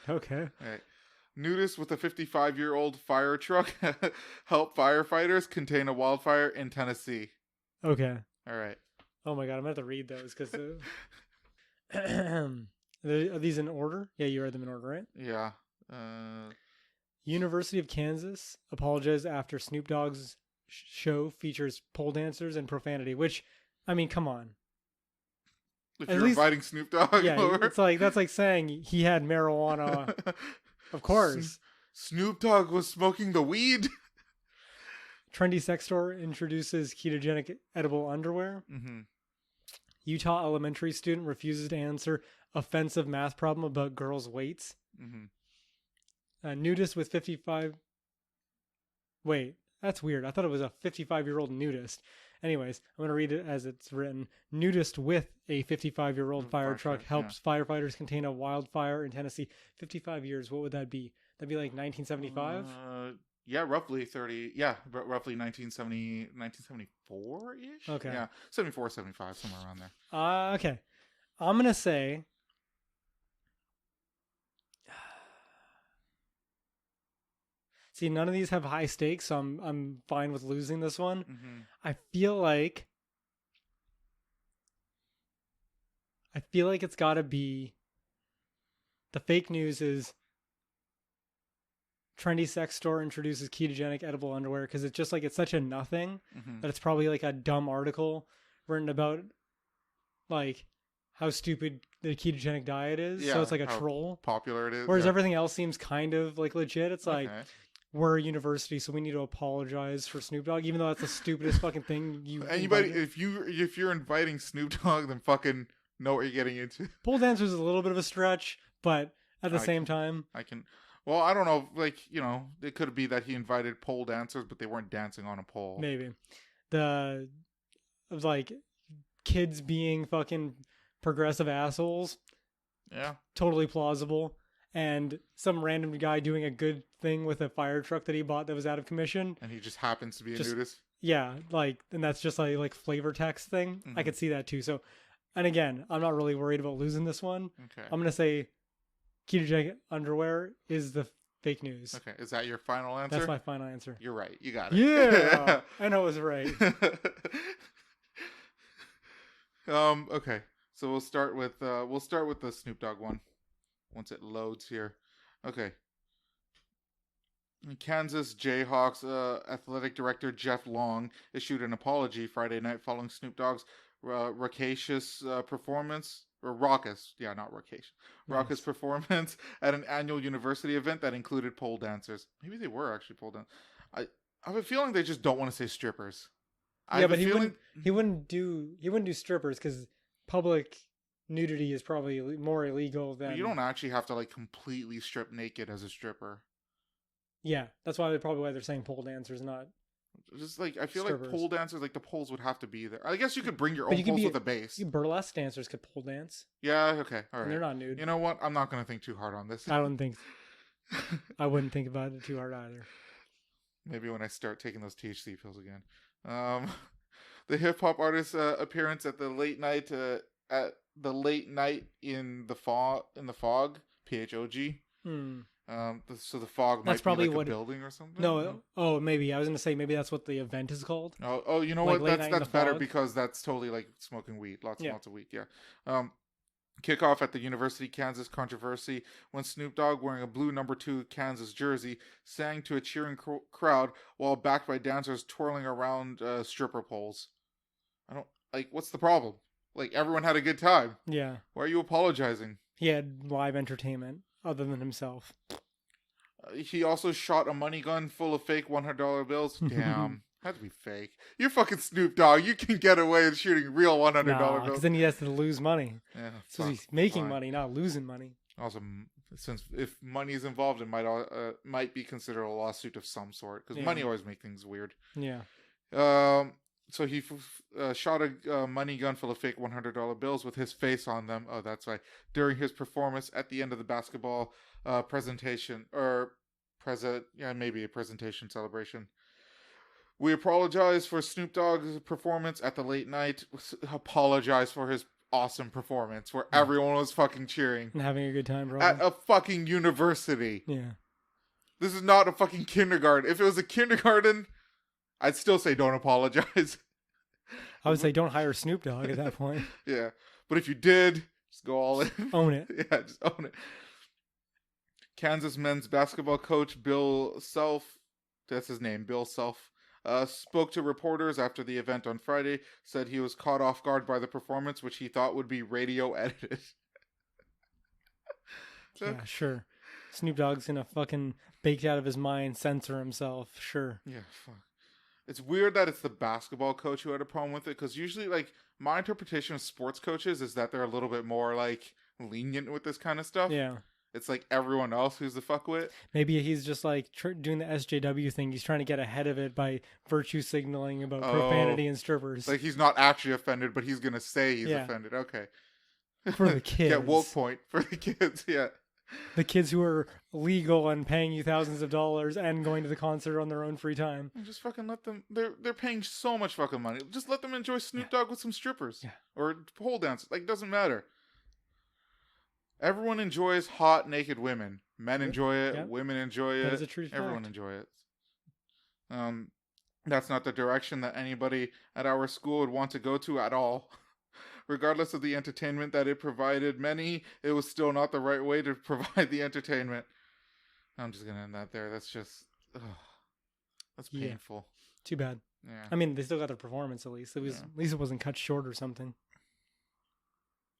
Okay. All right. Nudist with a 55-year-old fire truck help firefighters contain a wildfire in Tennessee. Okay. All right. Oh my god, I'm going to have to read those because are these in order? Yeah, you read them in order, right? Yeah. University of Kansas apologized after Snoop Dogg's show features pole dancers and profanity, which, I mean, come on. If you're inviting Snoop Dogg over. It's like, that's like saying he had marijuana. Of course. Snoop Dogg was smoking the weed. Trendy sex store introduces ketogenic edible underwear. Utah elementary student refuses to answer offensive math problem about girls' weights. Nudist with 55. Wait, that's weird. I thought it was a 55-year-old nudist. Anyways, I'm going to read it as it's written. Nudist with a 55-year-old fire truck helps firefighters contain a wildfire in Tennessee. 55 years, what would that be? That'd be like 1975? Yeah, roughly 30. Yeah, roughly 1970, 1974-ish? Okay. Yeah, 74, 75, somewhere around there. Okay. I'm going to say... See, none of these have high stakes, so I'm fine with losing this one. I feel like it's got to be the fake news is trendy sex store introduces ketogenic edible underwear, because it's just like it's such a nothing that it's probably like a dumb article written about like how stupid the ketogenic diet is. So it's like a troll. Popular it is. Whereas everything else seems kind of like legit. It's like, we're a university, so we need to apologize for Snoop Dogg, even though that's the stupidest fucking thing you. Anybody, if you're inviting Snoop Dogg, then fucking know what you're getting into. Pole dancers is a little bit of a stretch, but at the same time, Well, I don't know. Like, you know, it could be that he invited pole dancers, but they weren't dancing on a pole. Maybe like kids being fucking progressive assholes. Yeah, totally plausible. And some random guy doing a good thing with a fire truck that he bought that was out of commission. And he just happens to be a nudist. Yeah, like, and that's just like flavor text thing. I could see that too. So, and again, I'm not really worried about losing this one. Okay. I'm going to say ketogenic underwear is the fake news. Okay. Is that your final answer? That's my final answer. You're right. You got it. Yeah. I know it was right. Okay. So we'll start with the Snoop Dogg one. Once it loads here. Okay. Kansas Jayhawks athletic director Jeff Long issued an apology Friday night following Snoop Dogg's raucous performance. Or raucous. Yeah, not raucous. Raucous performance at an annual university event that included pole dancers. Maybe they were actually pole dancers. I have a feeling they just don't want to say strippers. Yeah, but he wouldn't do strippers because public nudity is probably more illegal than. But you don't actually have to like completely strip naked as a stripper. Yeah, that's why they're saying pole dancers, not. Just like I feel strippers. like pole dancers, like the poles would have to be there. I guess you could bring your But own poles with a base. Burlesque dancers could pole dance. Yeah, okay, all right. And they're not nude. You know what? I'm not gonna think too hard on this. I don't think. I wouldn't think about it too hard either. Maybe when I start taking those THC pills again. The hip hop artist's appearance at the late night in the fog PHOG. So the fog that's might probably be like what a building or something. No, oh, maybe I was gonna say maybe that's what the event is called. Oh, you know like what? That's better fog? because that's totally like smoking weed, lots of weed. Yeah. Kickoff at the University Kansas controversy when Snoop Dogg, wearing a blue number 2 Kansas jersey, sang to a cheering crowd while backed by dancers twirling around stripper poles. I don't like. What's the problem? Like everyone had a good time. Yeah. Why are you apologizing? He had live entertainment other than himself. He also shot a money gun full of fake $100 bills. Damn. Had to be fake. You're fucking Snoop Dogg. You can get away with shooting real $100 bills. Because then he has to lose money. Yeah, so he's making money, not losing money. Also, since if money is involved, it might be considered a lawsuit of some sort. Because money always makes things weird. Yeah. So he shot a money gun full of fake $100 bills with his face on them. Oh, that's right. During his performance at the end of the basketball presentation maybe a presentation celebration. We apologize for Snoop Dogg's performance at the late night. Apologize for his awesome performance where everyone was fucking cheering. And having a good time, bro. At a fucking university. Yeah. This is not a fucking kindergarten. If it was a kindergarten, I'd still say don't apologize. I would say don't hire Snoop Dogg at that point. Yeah. But if you did, just go all in. Own it. Yeah, just own it. Kansas men's basketball coach Bill Self, that's his name, Bill Self, spoke to reporters after the event on Friday, said he was caught off guard by the performance, which he thought would be radio edited. Yeah, sure. Snoop Dogg's gonna fucking baked out of his mind censor himself. Sure. Yeah, fuck. It's weird that it's the basketball coach who had a problem with it, because usually, like, my interpretation of sports coaches is that they're a little bit more, like, lenient with this kind of stuff. Yeah. It's like everyone else who's the fuckwit. Maybe he's just like doing the SJW thing. He's trying to get ahead of it by virtue signaling about profanity and strippers. Like he's not actually offended, but he's going to say he's offended. Okay. For the kids. Yeah, woke point. For the kids, yeah. The kids who are legal and paying you thousands of dollars and going to the concert on their own free time. And just fucking let them. They're paying so much fucking money. Just let them enjoy Snoop Dogg with some strippers. Yeah. Or pole dances. Like, it doesn't matter. Everyone enjoys hot, naked women. Men enjoy it. Yep. Women enjoy it. That is a true fact. Everyone enjoy it. That's not the direction that anybody at our school would want to go to at all. Regardless of the entertainment that it provided many, it was still not the right way to provide the entertainment. I'm just going to end that there. That's just... that's painful. Too bad. Yeah. I mean, they still got their performance at least. At least it wasn't cut short or something.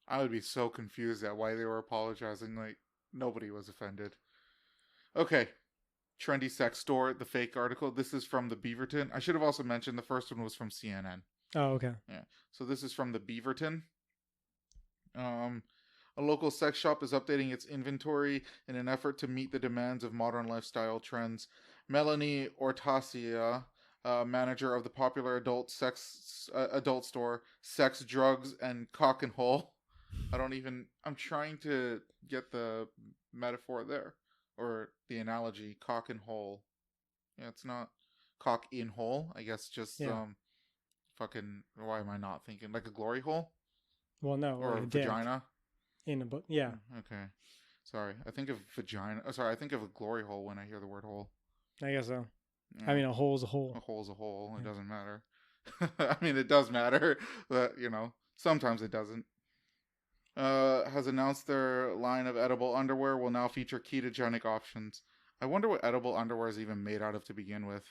I would be so confused at why they were apologizing. Like, nobody was offended. Okay. Trendy sex store, the fake article. This is from the Beaverton. I should have also mentioned the first one was from CNN. Oh, okay. Yeah. So this is from the Beaverton. A local sex shop is updating its inventory in an effort to meet the demands of modern lifestyle trends. Melanie Ortasia, manager of the popular adult store, Sex, Drugs, and Cock and Hole. I'm trying to get the metaphor there. Or the analogy, cock and hole. Yeah, it's not cock in hole. I guess just, fucking, why am I not thinking? Like a glory hole? Well, no. Or like a vagina? In a book, yeah. Okay. Sorry. I think of vagina. Oh, sorry, I think of a glory hole when I hear the word hole. I guess so. Yeah. I mean, a hole is a hole. A hole is a hole. It doesn't matter. I mean, it does matter, but, sometimes it doesn't. Has announced their line of edible underwear will now feature ketogenic options. I wonder what edible underwear is even made out of to begin with.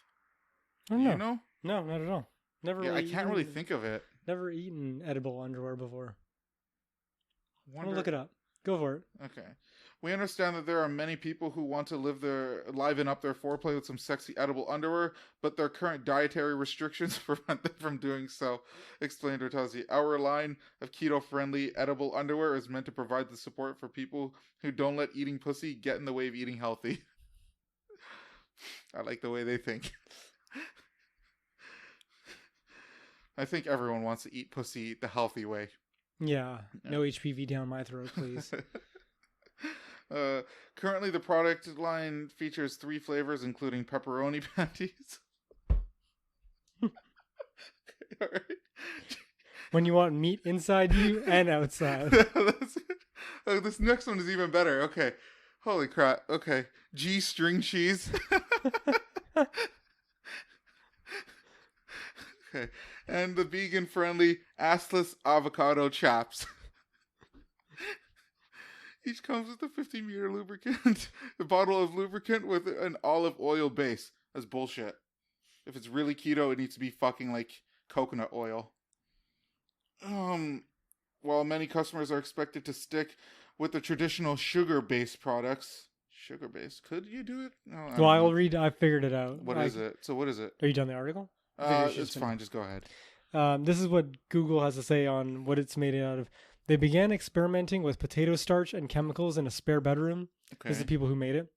I don't know. You know? No, not at all. Never. Yeah, I can't really think of it. Never eaten edible underwear before. I'm gonna look it up. Go for it. Okay. We understand that there are many people who want to liven up their foreplay with some sexy edible underwear, but their current dietary restrictions prevent them from doing so, explained Ortazzi. Our line of keto-friendly edible underwear is meant to provide the support for people who don't let eating pussy get in the way of eating healthy. I like the way they think. I think everyone wants to eat pussy the healthy way. Yeah. No HPV down my throat, please. Currently, the product line features 3 flavors, including pepperoni panties. Okay, all right. When you want meat inside you and outside. Oh, this next one is even better. Okay. Holy crap. Okay. G-string cheese. Okay. And the vegan-friendly assless avocado chaps. Each comes with a 50-meter lubricant, a bottle of lubricant with an olive oil base. That's bullshit. If it's really keto, it needs to be fucking like coconut oil. While many customers are expected to stick with the traditional sugar-based products. Sugar-based? Could you do it? No, Well, I'll read. I figured it out. What is it? So what is it? Are you done the article? It's fine. Just go ahead. This is what Google has to say on what it's made out of. They began experimenting with potato starch and chemicals in a spare bedroom. Okay. This is the people who made it,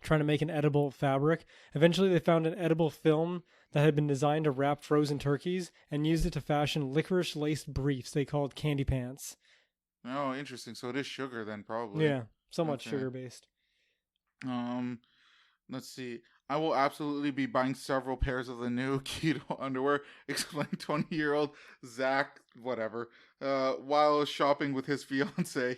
trying to make an edible fabric. Eventually, they found an edible film that had been designed to wrap frozen turkeys and used it to fashion licorice-laced briefs they called candy pants. Oh, interesting. So it is sugar then, probably. Yeah, somewhat sugar-based. Let's see. I will absolutely be buying several pairs of the new keto underwear, explained 20-year-old Zach, whatever, while shopping with his fiance.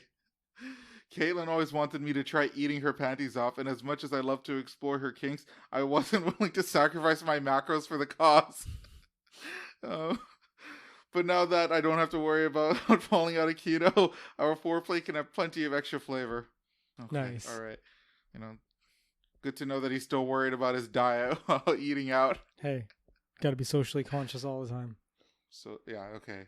Caitlin always wanted me to try eating her panties off, and as much as I love to explore her kinks, I wasn't willing to sacrifice my macros for the cause. But now that I don't have to worry about falling out of keto, our foreplay can have plenty of extra flavor. Okay, nice. All right. Good to know that he's still worried about his diet while eating out. Hey, got to be socially conscious all the time. So, yeah, okay.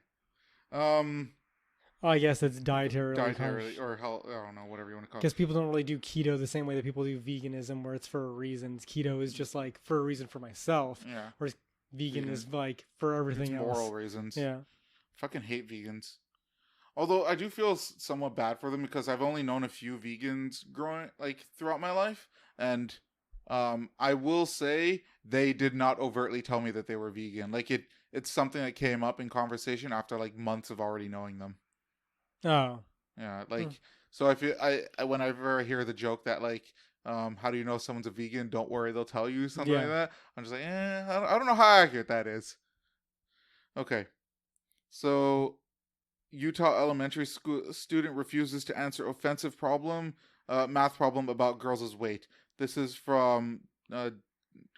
I guess it's dietarily or health, I don't know, whatever you want to call it. Because people don't really do keto the same way that people do veganism, where it's for reasons. Keto is just like for a reason for myself. Yeah. Whereas vegan is like for everything else. Moral reasons. Yeah. Fucking hate vegans. Although I do feel somewhat bad for them because I've only known a few vegans throughout my life. And I will say they did not overtly tell me that they were vegan. Like it's something that came up in conversation after like months of already knowing them. Oh. Yeah, so I feel whenever I hear the joke that how do you know someone's a vegan? Don't worry, they'll tell you something like that. I'm just like, I don't know how accurate that is. Okay. So Utah elementary school student refuses to answer offensive math problem about girls' weight. This is from, I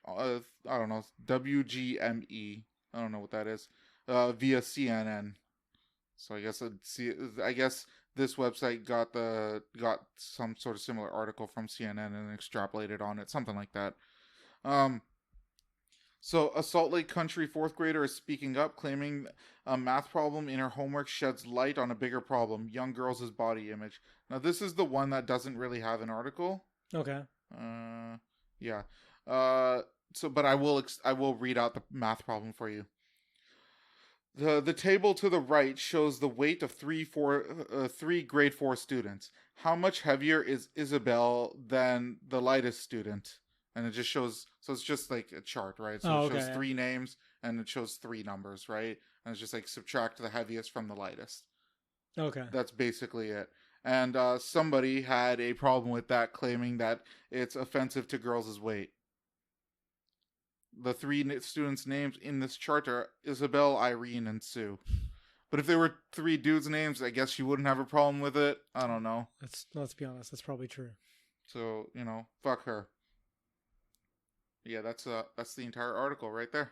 don't know, WGME. I don't know what that is. Via CNN. So I guess this website got some sort of similar article from CNN and extrapolated on it, something like that. So a Salt Lake Country 4th grader is speaking up, claiming a math problem in her homework sheds light on a bigger problem: young girls' body image. Now this is the one that doesn't really have an article. Okay. Yeah. But I will read out the math problem for you. The table to the right shows the weight of three grade 4 students. How much heavier is Isabel than the lightest student? And it just shows, so it's just like a chart, right? So it shows 3 names and it shows 3 numbers, right? And it's just like subtract the heaviest from the lightest. Okay. That's basically it. And somebody had a problem with that, claiming that it's offensive to girls' weight. The 3 students' names in this chart are Isabel, Irene, and Sue. But if there were 3 dudes' names, I guess you wouldn't have a problem with it. I don't know. Let's be honest. That's probably true. So, fuck her. Yeah, that's the entire article right there.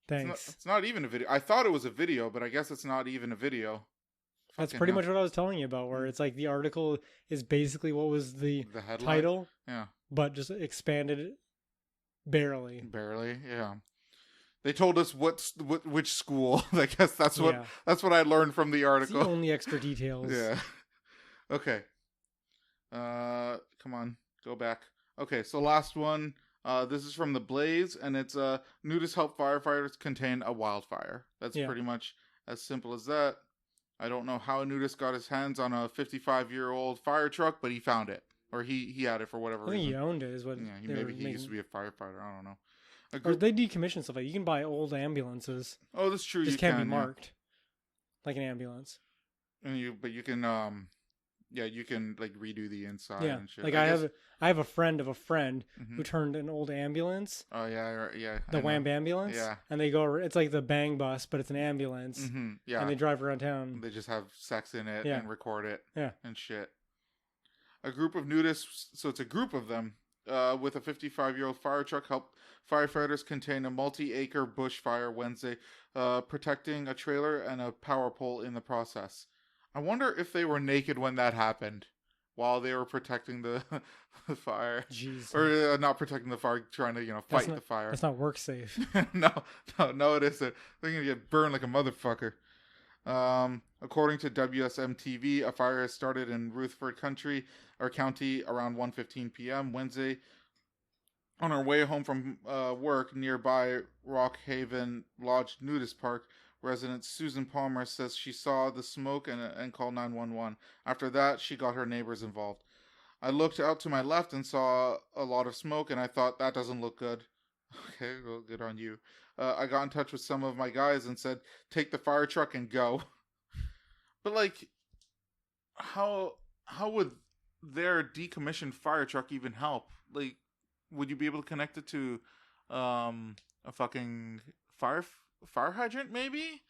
Thanks. It's not even a video. I thought it was a video, but I guess it's not even a video. That's pretty much what I was telling you about, where it's like the article is basically what was the title. Yeah. But just expanded barely. Barely, yeah. They told us which school. I guess that's what I learned from the article. It's the only extra details. Yeah. Okay. Come on, go back. Okay, so last one. This is from The Blaze, and it's nudists help firefighters contain a wildfire. That's pretty much as simple as that. I don't know how a nudist got his hands on a 55-year-old fire truck, but he found it, or he had it for whatever reason. I think he owned it. Is what? Yeah, maybe he used to be a firefighter. I don't know. Or they decommission stuff. Like you can buy old ambulances. Oh, that's true. Just can't be marked like an ambulance. And you can you can like redo the inside and shit. Like I have a friend of a friend who turned an old ambulance. Oh yeah. The Wham ambulance. Yeah. And they go. It's like the Bang bus, but it's an ambulance. Mm-hmm. Yeah. And they drive around town. They just have sex in it and record it. Yeah. And shit. A group of nudists. So it's a group of them. With a 55-year-old fire truck, helped firefighters contain a multi-acre bushfire Wednesday, protecting a trailer and a power pole in the process. I wonder if they were naked when that happened, while they were protecting the fire. Jeez. Or not protecting the fire, trying to fight the fire. That's not work safe. No, it isn't. They're gonna get burned like a motherfucker. According to WSM-TV, a fire has started in Rutherford County around 1:15 p.m. Wednesday. On her way home from work nearby Rockhaven Lodge Nudist Park, resident Susan Palmer says she saw the smoke and called 911. After that, she got her neighbors involved. I looked out to my left and saw a lot of smoke, and I thought, that doesn't look good. Okay, well, good on you. I got in touch with some of my guys and said, take the fire truck and go. But, like, how would their decommissioned fire truck even help? Like, would you be able to connect it to a fucking fire hydrant, maybe?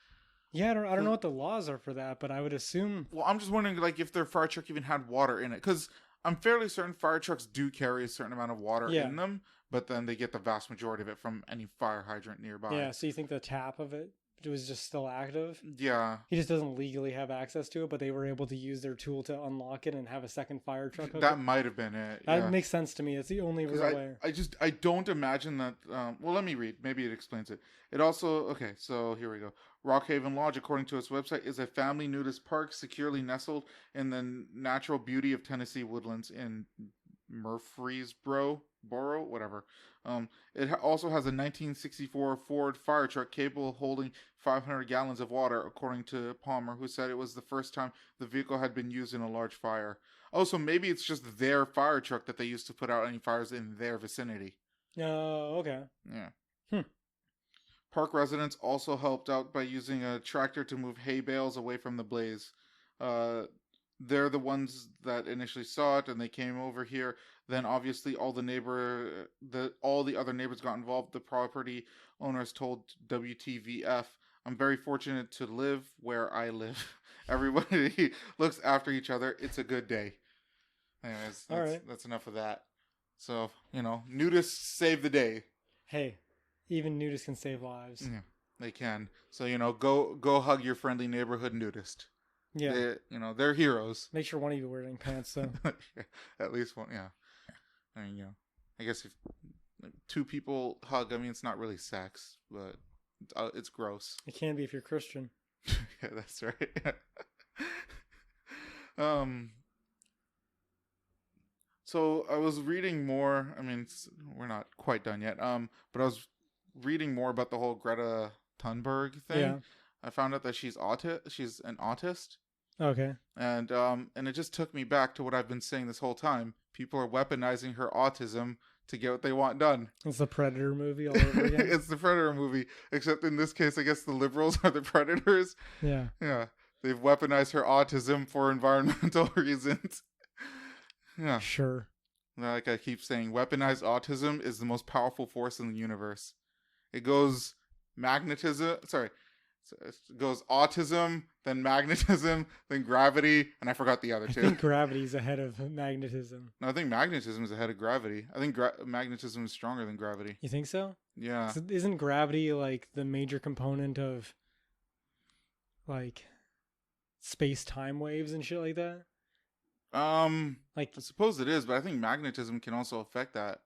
Yeah, I don't know what the laws are for that, but I would assume... Well, I'm just wondering, like, if their fire truck even had water in it. Because I'm fairly certain fire trucks do carry a certain amount of water in them, but then they get the vast majority of it from any fire hydrant nearby. Yeah, so you think the tap of it was just still active? Yeah. He just doesn't legally have access to it, but they were able to use their tool to unlock it and have a second fire truck. That might have been it. That makes sense to me. It's the only real way. I don't imagine that. Well, let me read. Maybe it explains it. It also, okay, so here we go. Rockhaven Lodge, according to its website, is a family nudist park securely nestled in the natural beauty of Tennessee woodlands in Murfreesboro, whatever. It also has a 1964 Ford fire truck capable of holding 500 gallons of water, according to Palmer, who said it was the first time the vehicle had been used in a large fire. Oh, so maybe it's just their fire truck that they used to put out any fires in their vicinity. Oh, okay. Yeah. Park residents also helped out by using a tractor to move hay bales away from the blaze. They're the ones that initially saw it, and they came over here. Then obviously all the other neighbors got involved. The property owners told WTVF, "I'm very fortunate to live where I live. Everybody looks after each other. It's a good day." Anyways, that's enough of that. So, nudists save the day. Hey, even nudists can save lives. Yeah, they can. So, go hug your friendly neighborhood nudist. Yeah. They're heroes. Make sure one of you wearing pants, though. Yeah, at least one, yeah. I mean, I guess if two people hug, it's not really sex, but it's gross. It can be if you're Christian. Yeah, that's right. So I was reading more. We're not quite done yet. But I was reading more about the whole Greta Thunberg thing. Yeah. I found out that she's an autist. Okay. And it just took me back to what I've been saying this whole time. People are weaponizing her autism to get what they want done. It's the Predator movie all over again. It's the Predator movie, except in this case, I guess the liberals are the predators. Yeah. Yeah. They've weaponized her autism for environmental reasons. Yeah. Sure. Like I keep saying, weaponized autism is the most powerful force in the universe. It goes it goes autism, then magnetism, then gravity, and I forgot the other two. I think gravity's ahead of magnetism. No, I think magnetism is ahead of gravity. I think magnetism is stronger than gravity. You think so? Yeah. So isn't gravity like the major component of like space-time waves and shit like that? I suppose it is, but I think magnetism can also affect that.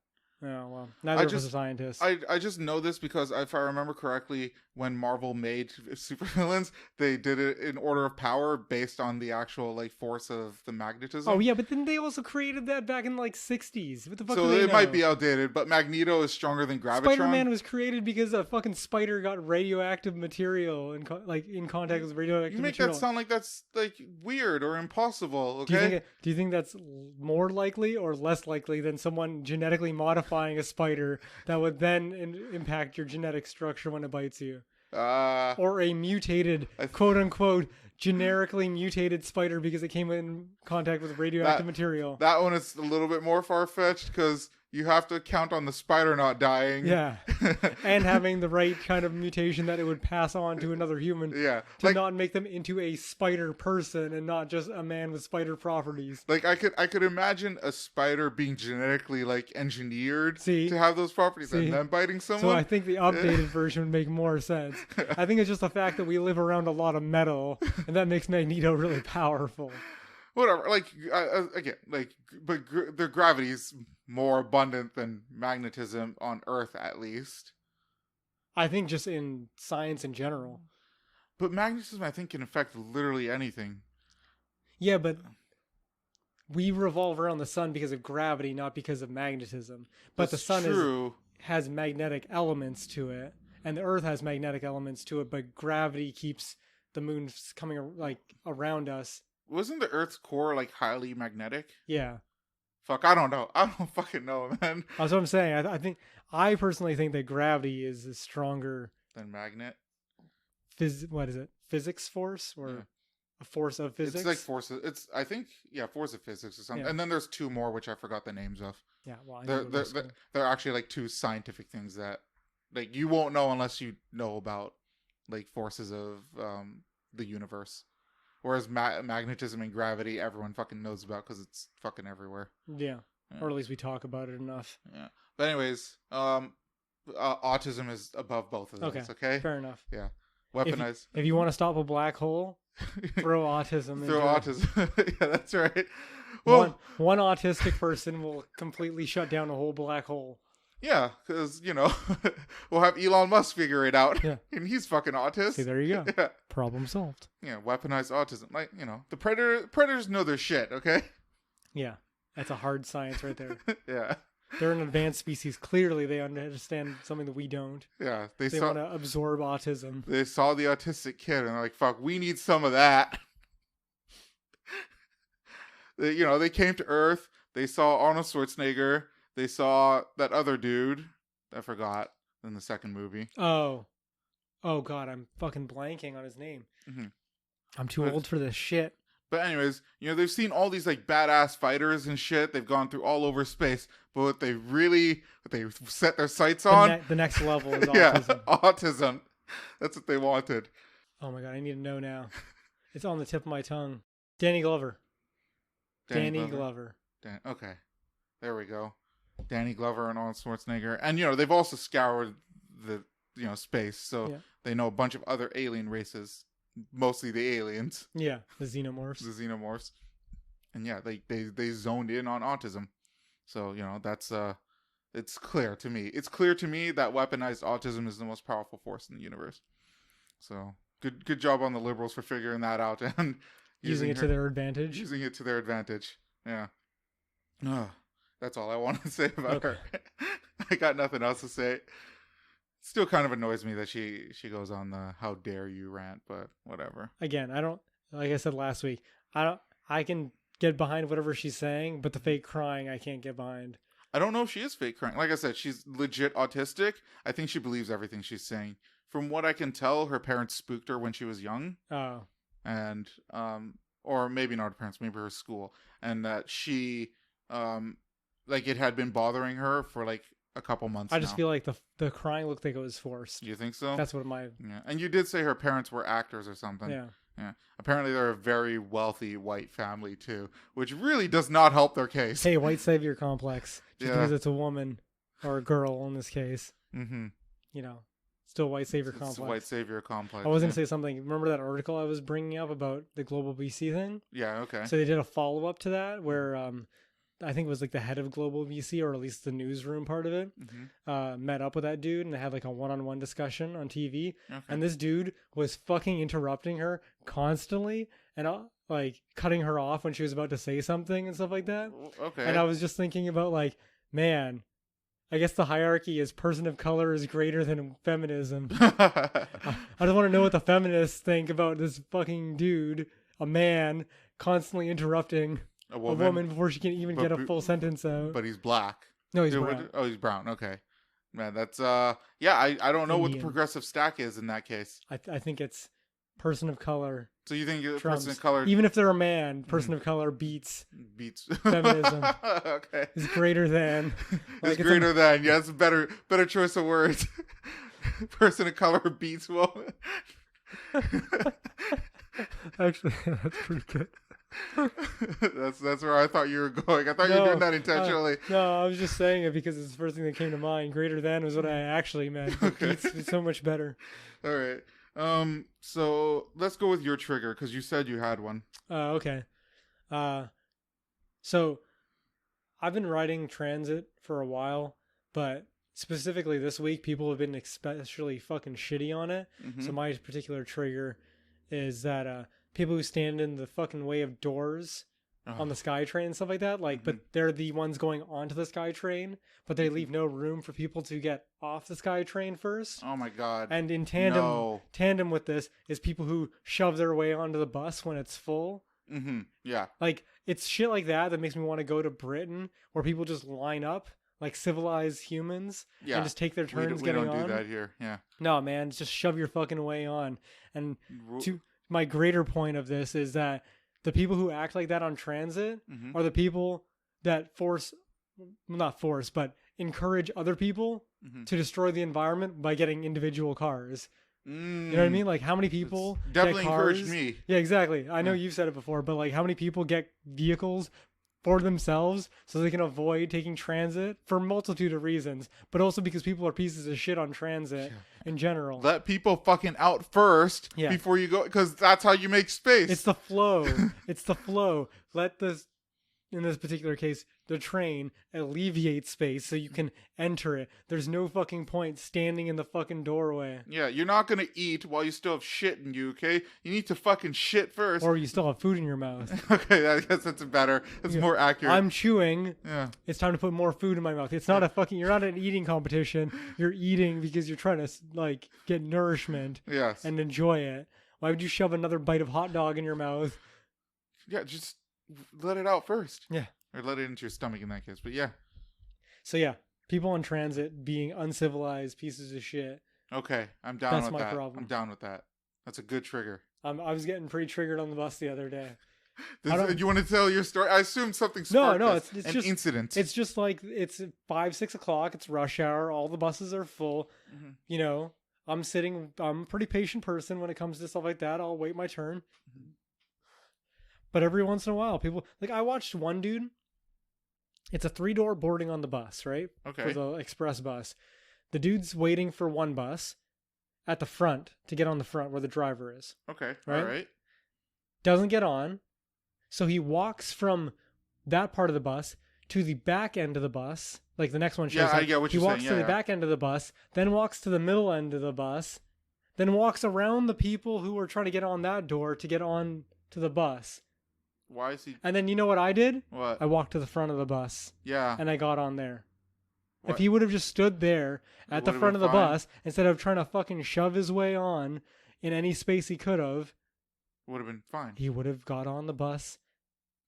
Oh, well, neither of us are scientists. I just know this because if I remember correctly, when Marvel made supervillains, they did it in order of power based on the actual like force of the magnetism. Oh yeah, but then they also created that back in like 60s. What the fuck? So do they it know? might be outdated, but Magneto is stronger than Gravitron. Spider-Man was created because a fucking spider got radioactive material in contact with radioactive You make material. that sound like that's like weird or impossible. Okay. Do you think that's more likely or less likely than someone genetically modifying a spider that would then impact your genetic structure when it bites you? Or a mutated, quote unquote, generically mutated spider because it came in contact with radioactive material. That one is a little bit more far-fetched because you have to count on the spider not dying. Yeah. And having the right kind of mutation that it would pass on to another human. Yeah. To not make them into a spider person and not just a man with spider properties. Like I could imagine a spider being genetically like engineered to have those properties and then biting someone. So I think the updated version would make more sense. I think it's just the fact that we live around a lot of metal and that makes Magneto really powerful. Whatever, like again, like, but their gravity is more abundant than magnetism on Earth, at least. I think just in science in general. But magnetism, I think, can affect literally anything. Yeah, but we revolve around the sun because of gravity, not because of magnetism. But the sun has magnetic elements to it, and the Earth has magnetic elements to it. But gravity keeps the moon coming like around us. Wasn't the Earth's core like highly magnetic? Yeah. Fuck, I don't know. I don't fucking know, man. That's what I'm saying. I personally think that gravity is stronger than magnet. What is it? Physics force or a force of physics? It's like force of physics or something. Yeah. And then there's two more which I forgot the names of. Yeah, well, they're actually like two scientific things that like you won't know unless you know about like forces of the universe. Whereas magnetism and gravity, everyone fucking knows about because it's fucking everywhere. Yeah. Or at least we talk about it enough. Yeah. But anyways, autism is above both of those, okay? Fair enough. Yeah. Weaponized. If you want to stop a black hole, throw autism. Throw autism. Yeah, that's right. Well, one autistic person will completely shut down a whole black hole. Yeah, because, we'll have Elon Musk figure it out. Yeah. And he's fucking autist. See, there you go. Yeah. Problem solved. Yeah, weaponized autism. Like, the predators know their shit, okay? Yeah. That's a hard science right there. Yeah. They're an advanced species. Clearly, they understand something that we don't. Yeah. They want to absorb autism. They saw the autistic kid and they're like, fuck, we need some of that. They came to Earth. They saw Arnold Schwarzenegger. They saw that other dude, I forgot, in the second movie. Oh God, I'm fucking blanking on his name. Mm-hmm. I'm too old for this shit. But anyways, they've seen all these like badass fighters and shit. They've gone through all over space. But what they set their sights on... The next level is autism. Yeah, autism. That's what they wanted. Oh my God, I need to know now. It's on the tip of my tongue. Danny Glover. Danny Glover. Okay. There we go. Danny Glover and Arnold Schwarzenegger. And, they've also scoured the, space. So they know a bunch of other alien races. Mostly the aliens. Yeah, the xenomorphs. And yeah, they zoned in on autism. So, that's, it's clear to me. It's clear to me that weaponized autism is the most powerful force in the universe. So, good job on the liberals for figuring that out and using it to their advantage. Using it to their advantage. Yeah. That's all I want to say about her. I got nothing else to say. Still kind of annoys me that she goes on the "how dare you" rant, but whatever. Again, I don't, like I said last week, I can get behind whatever she's saying, but the fake crying I can't get behind. I don't know if she is fake crying. Like I said, she's legit autistic. I think she believes everything she's saying. From what I can tell, her parents spooked her when she was young. Oh. And or maybe not her parents, maybe her school, and that she like it had been bothering her for like a couple months. I just feel like the crying looked like it was forced. You think so? That's what my... Yeah. And you did say her parents were actors or something. Yeah. Yeah. Apparently they're a very wealthy white family too, which really does not help their case. Hey, white savior complex. Just because it's a woman or a girl in this case. Mm-hmm. Still white savior complex. It's a white savior complex. I was going to say something. Remember that article I was bringing up about the global BC thing? Yeah, okay. So they did a follow-up to that where I think it was like the head of Global VC, or at least the newsroom part of it, met up with that dude, and they had like a one-on-one discussion on TV. Okay. And this dude was fucking interrupting her constantly and like cutting her off when she was about to say something and stuff like that. Okay. And I was just thinking about like, man, I guess the hierarchy is person of color is greater than feminism. I just want to know what the feminists think about this fucking dude, a man, constantly interrupting a woman before she can even get a full sentence out. But he's black. No, he's brown. Oh, he's brown. Okay. Man, that's yeah, I don't know what the progressive stack is in that case. I think it's person of color. So you think person of color, even if they're a man, person of color beats feminism. Okay. Is greater than. Like, it's greater than. Yeah, it's a better choice of words. Person of color beats woman. Actually, that's pretty good. That's where I thought you were going. I thought you were doing that intentionally. No, I was just saying it because it's the first thing that came to mind. Greater than was what I actually meant. Okay. It's so much better. All right. So let's go with your trigger because you said you had one. Okay. So I've been riding transit for a while, but specifically this week, people have been especially fucking shitty on it. So my particular trigger is that people who stand in the fucking way of doors on the SkyTrain and stuff like that, like, but they're the ones going onto the SkyTrain, but they leave no room for people to get off the SkyTrain first. Oh my god! And in tandem with this is people who shove their way onto the bus when it's full. Yeah. Like, it's shit like that makes me want to go to Britain, where people just line up like civilized humans and just take their turns getting on. We don't do that here. Yeah. No, man, just shove your fucking way on. And to my greater point of this is that the people who act like that on transit are the people that encourage other people to destroy the environment by getting individual cars. You know what I mean? Like, how many people definitely get cars? Encouraged me. Yeah, exactly. I know you've said it before, but like, how many people get vehicles for themselves so they can avoid taking transit for a multitude of reasons, but also because people are pieces of shit on transit in general. Let people fucking out first before you go, because that's how you make space. It's the flow. It's the flow. Let this, in this particular case, the train alleviate space so you can enter it. There's no fucking point standing in the fucking doorway. Yeah, you're not going to eat while you still have shit in you, okay? You need to fucking shit first. Or you still have food in your mouth. Okay, I guess that's better. That's more accurate. I'm chewing. Yeah. It's time to put more food in my mouth. It's not you're not an eating competition. You're eating because you're trying to, like, get nourishment. Yes. And enjoy it. Why would you shove another bite of hot dog in your mouth? Yeah, just let it out first. Yeah. Or let it into your stomach in that case. But yeah. So yeah, people on transit being uncivilized pieces of shit. Okay, I'm down with that. That's my problem. I'm down with that. That's a good trigger. I was getting pretty triggered on the bus the other day. You want to tell your story? I assume something sparked No, it's an just incident. It's just like it's 5-6 o'clock. It's rush hour. All the buses are full. You know, I'm a pretty patient person when it comes to stuff like that. I'll wait my turn. But every once in a while, people, like, I watched one dude. It's a 3-door boarding on the bus, right? Okay. For the express bus. The dude's waiting for one bus at the front to get on the front where the driver is. Okay. Right? All right. Doesn't get on. So he walks from that part of the bus to the back end of the bus. Like, the next one shows up. I get what you're saying. He walks to the back end of the bus, then walks to the middle end of the bus, then walks around the people who are trying to get on that door to get on to the bus. Why is he? And then you know what I did? What? I walked to the front of the bus. Yeah. And I got on there. What? If he would have just stood there at the front of the bus instead of trying to fucking shove his way on in any space he could have, would have been fine. He would have got on the bus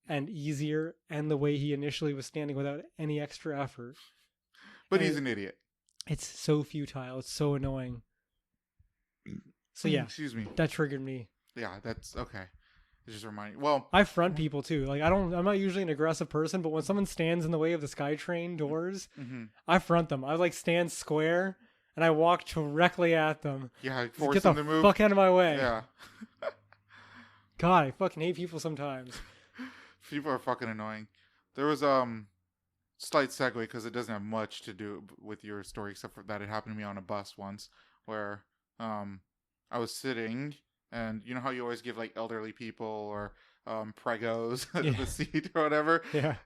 and easier and the way he initially was standing without any extra effort. But he's an idiot. It's so futile. It's so annoying. So yeah. Excuse me. That triggered me. Yeah, that's okay. It's just reminding. Well, I front people too. Like, I'm not usually an aggressive person, but when someone stands in the way of the SkyTrain doors, I front them. I like stand square and I walk directly at them. Yeah, force them to move. Get the fuck out of my way. Yeah. God, I fucking hate people sometimes. People are fucking annoying. There was slight segue because it doesn't have much to do with your story except for that it happened to me on a bus once where I was sitting. And you know how you always give like elderly people or pregos Yeah. the seat or whatever. Yeah.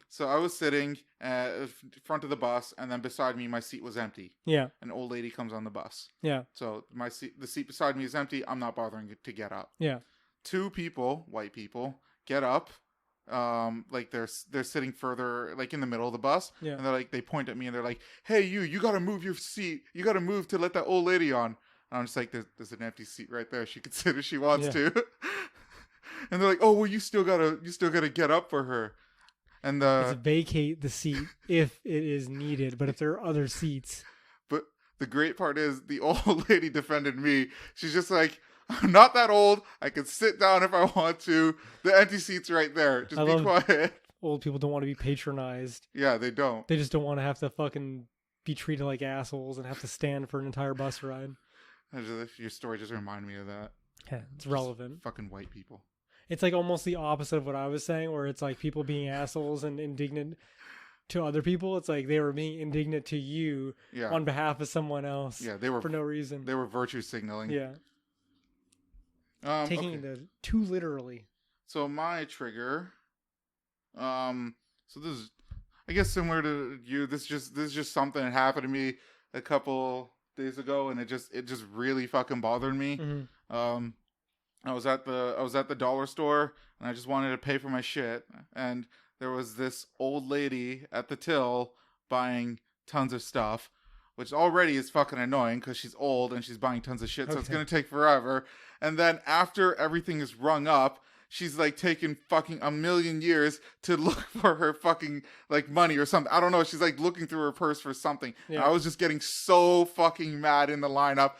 So I was sitting at front of the bus, and then beside me, my seat was empty. Yeah. An old lady comes on the bus. Yeah. So the seat beside me is empty. I'm not bothering to get up. Yeah. Two people, white people, get up. Like they're sitting further, like in the middle of the bus, Yeah. and they're like, they point at me and they're like, "Hey, you gotta move your seat. You gotta move to let that old lady on." And I'm just like, "There's an empty seat right there. She can sit if she wants to." And they're like, "Oh, well, you still gotta get up for her." And It's vacate the seat if it is needed, but if there are other seats. But the great part is the old lady defended me. She's just like, "I'm not that old. I can sit down if I want to. The empty seat's right there. Just be quiet." Old people don't want to be patronized. Yeah, they don't. They just don't want to have to fucking be treated like assholes and have to stand for an entire bus ride. Your story just reminded me of that. Yeah, it's relevant. Fucking white people. It's like almost the opposite of what I was saying, where it's like people being assholes and indignant to other people. It's like they were being indignant to you on behalf of someone else. Yeah, they were for no reason. They were virtue signaling. Yeah. Taking it too literally. So my trigger, so this is, I guess, similar to you. This is just something that happened to me a couple days ago, and it just really fucking bothered me. Mm-hmm. I was at the dollar store, and I just wanted to pay for my shit, and there was this old lady at the till buying tons of stuff, which already is fucking annoying because she's old and she's buying tons of shit, so it's gonna take forever. And then after everything is rung up, she's like taking fucking a million years to look for her fucking like money or something. I don't know. She's like looking through her purse for something. Yeah. I was just getting so fucking mad in the lineup.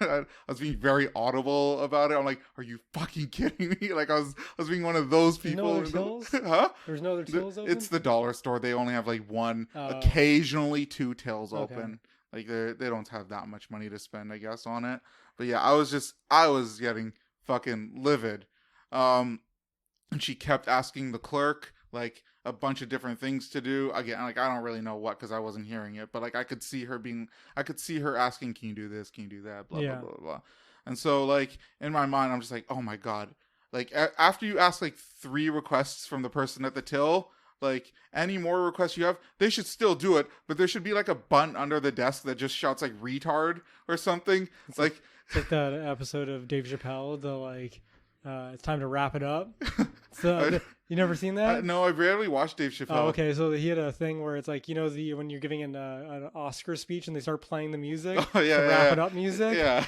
I was being very audible about it. I'm like, "Are you fucking kidding me?" Like I was being one of those people. No other tills? Huh? There's no other tills open? It's the dollar store. They only have like one, occasionally two tills open. Like they don't have that much money to spend, I guess, on it. But yeah, I was getting fucking livid. And she kept asking the clerk like a bunch of different things to do. Again, like I don't really know what because I wasn't hearing it, but like I could see her asking, "Can you do this? Can you do that?" Blah blah blah blah. And so like in my mind, I'm just like, "Oh my god!" Like after you ask like 3 requests from the person at the till, like any more requests you have, they should still do it, but there should be like a button under the desk that just shouts like "retard" or something. It's like that episode of Dave Chappelle, the like. It's time to wrap it up. So you never seen that? No, I rarely watched Dave Chappelle. Oh, okay. So he had a thing where it's like, you know, when you're giving an Oscar speech and they start playing the music, wrap it up music. Yeah.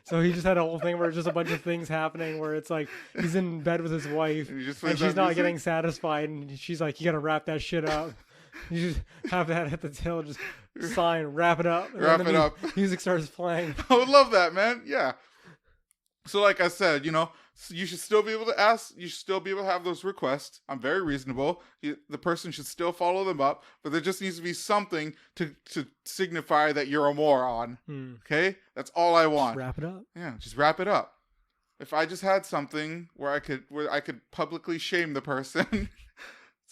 So he just had a whole thing where it's just a bunch of things happening where it's like he's in bed with his wife and she's not getting satisfied and she's like, "You got to wrap that shit up." You just have that at the till, just sign, wrap it up. Wrap it up. Music starts playing. I would love that, man. Yeah. So like I said, you know, you should still be able to ask. You should still be able to have those requests. I'm very reasonable. The person should still follow them up, but there just needs to be something to signify that you're a moron. Okay? That's all I want. Just wrap it up. Yeah, just wrap it up. If I just had something where I could publicly shame the person,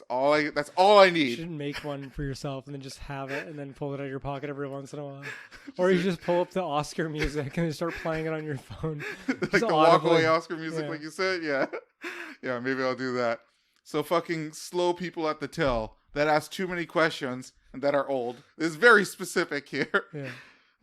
that's all I need. You should make one for yourself and then just have it and then pull it out of your pocket every once in a while. Or you just pull up the Oscar music and then start playing it on your phone. Like the walk-away Oscar music, like you said? Yeah. Yeah, maybe I'll do that. So fucking slow people at the till that ask too many questions and that are old. It's very specific here. Yeah.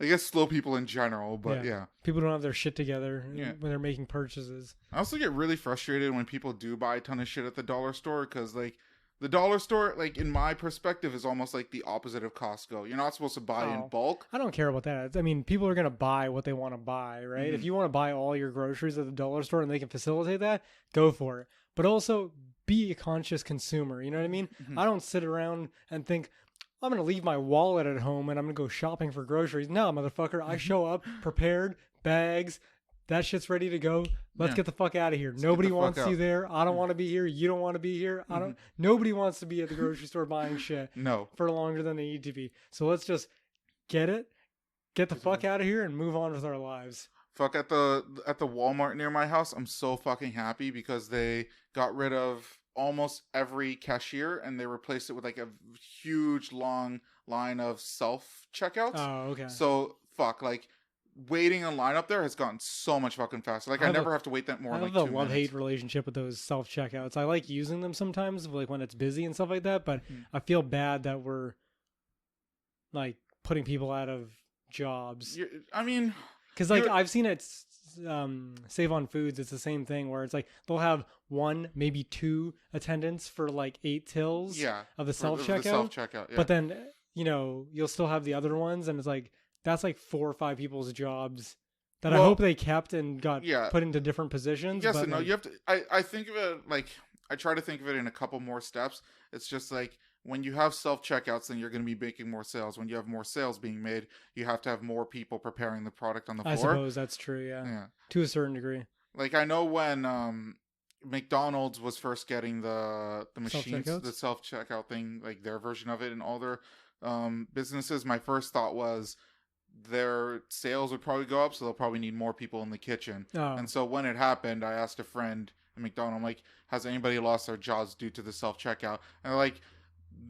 I guess slow people in general, but yeah. People don't have their shit together when they're making purchases. I also get really frustrated when people do buy a ton of shit at the dollar store because, like, the dollar store, like, in my perspective, is almost like the opposite of Costco. You're not supposed to buy in bulk. I don't care about that. I mean, people are going to buy what they want to buy, right? Mm-hmm. If you want to buy all your groceries at the dollar store and they can facilitate that, go for it. But also, be a conscious consumer. You know what I mean? Mm-hmm. I don't sit around and think, I'm going to leave my wallet at home and I'm going to go shopping for groceries. No, motherfucker. I show up prepared, bags. That shit's ready to go. Let's get the fuck out of here. Nobody wants you there. I don't want to be here. You don't want to be here. Nobody wants to be at the grocery store buying shit for longer than they need to be. So let's just get the fuck out of here and move on with our lives. Fuck, at the Walmart near my house, I'm so fucking happy because they got rid of almost every cashier and they replaced it with like a huge long line of self checkouts. Oh, okay. So fuck, like waiting in line up there has gotten so much fucking faster. Like I never have to wait that more I than like have 2 a minutes. love-hate relationship with those self-checkouts. I like using them sometimes, like when it's busy and stuff like that, but I feel bad that we're like putting people out of jobs. I mean, because like I've seen it Save on Foods, it's the same thing where it's like they'll have 1, maybe 2 attendants for like 8 tills of the self-checkout. Yeah. But then, you know, you'll still have the other ones, and it's like that's like 4 or 5 people's jobs that I hope they kept and got put into different positions. Yes but and no, like, you have to. I think of it like I try to think of it in a couple more steps. It's just like when you have self-checkouts, then you're going to be making more sales. When you have more sales being made, you have to have more people preparing the product on the floor. I suppose that's true, yeah. To a certain degree. Like, I know when McDonald's was first getting the machines, the self-checkout thing, like their version of it in all their businesses, my first thought was their sales would probably go up, so they'll probably need more people in the kitchen. And so when it happened, I asked a friend at McDonald's, I'm like, has anybody lost their jobs due to the self-checkout? And they're like,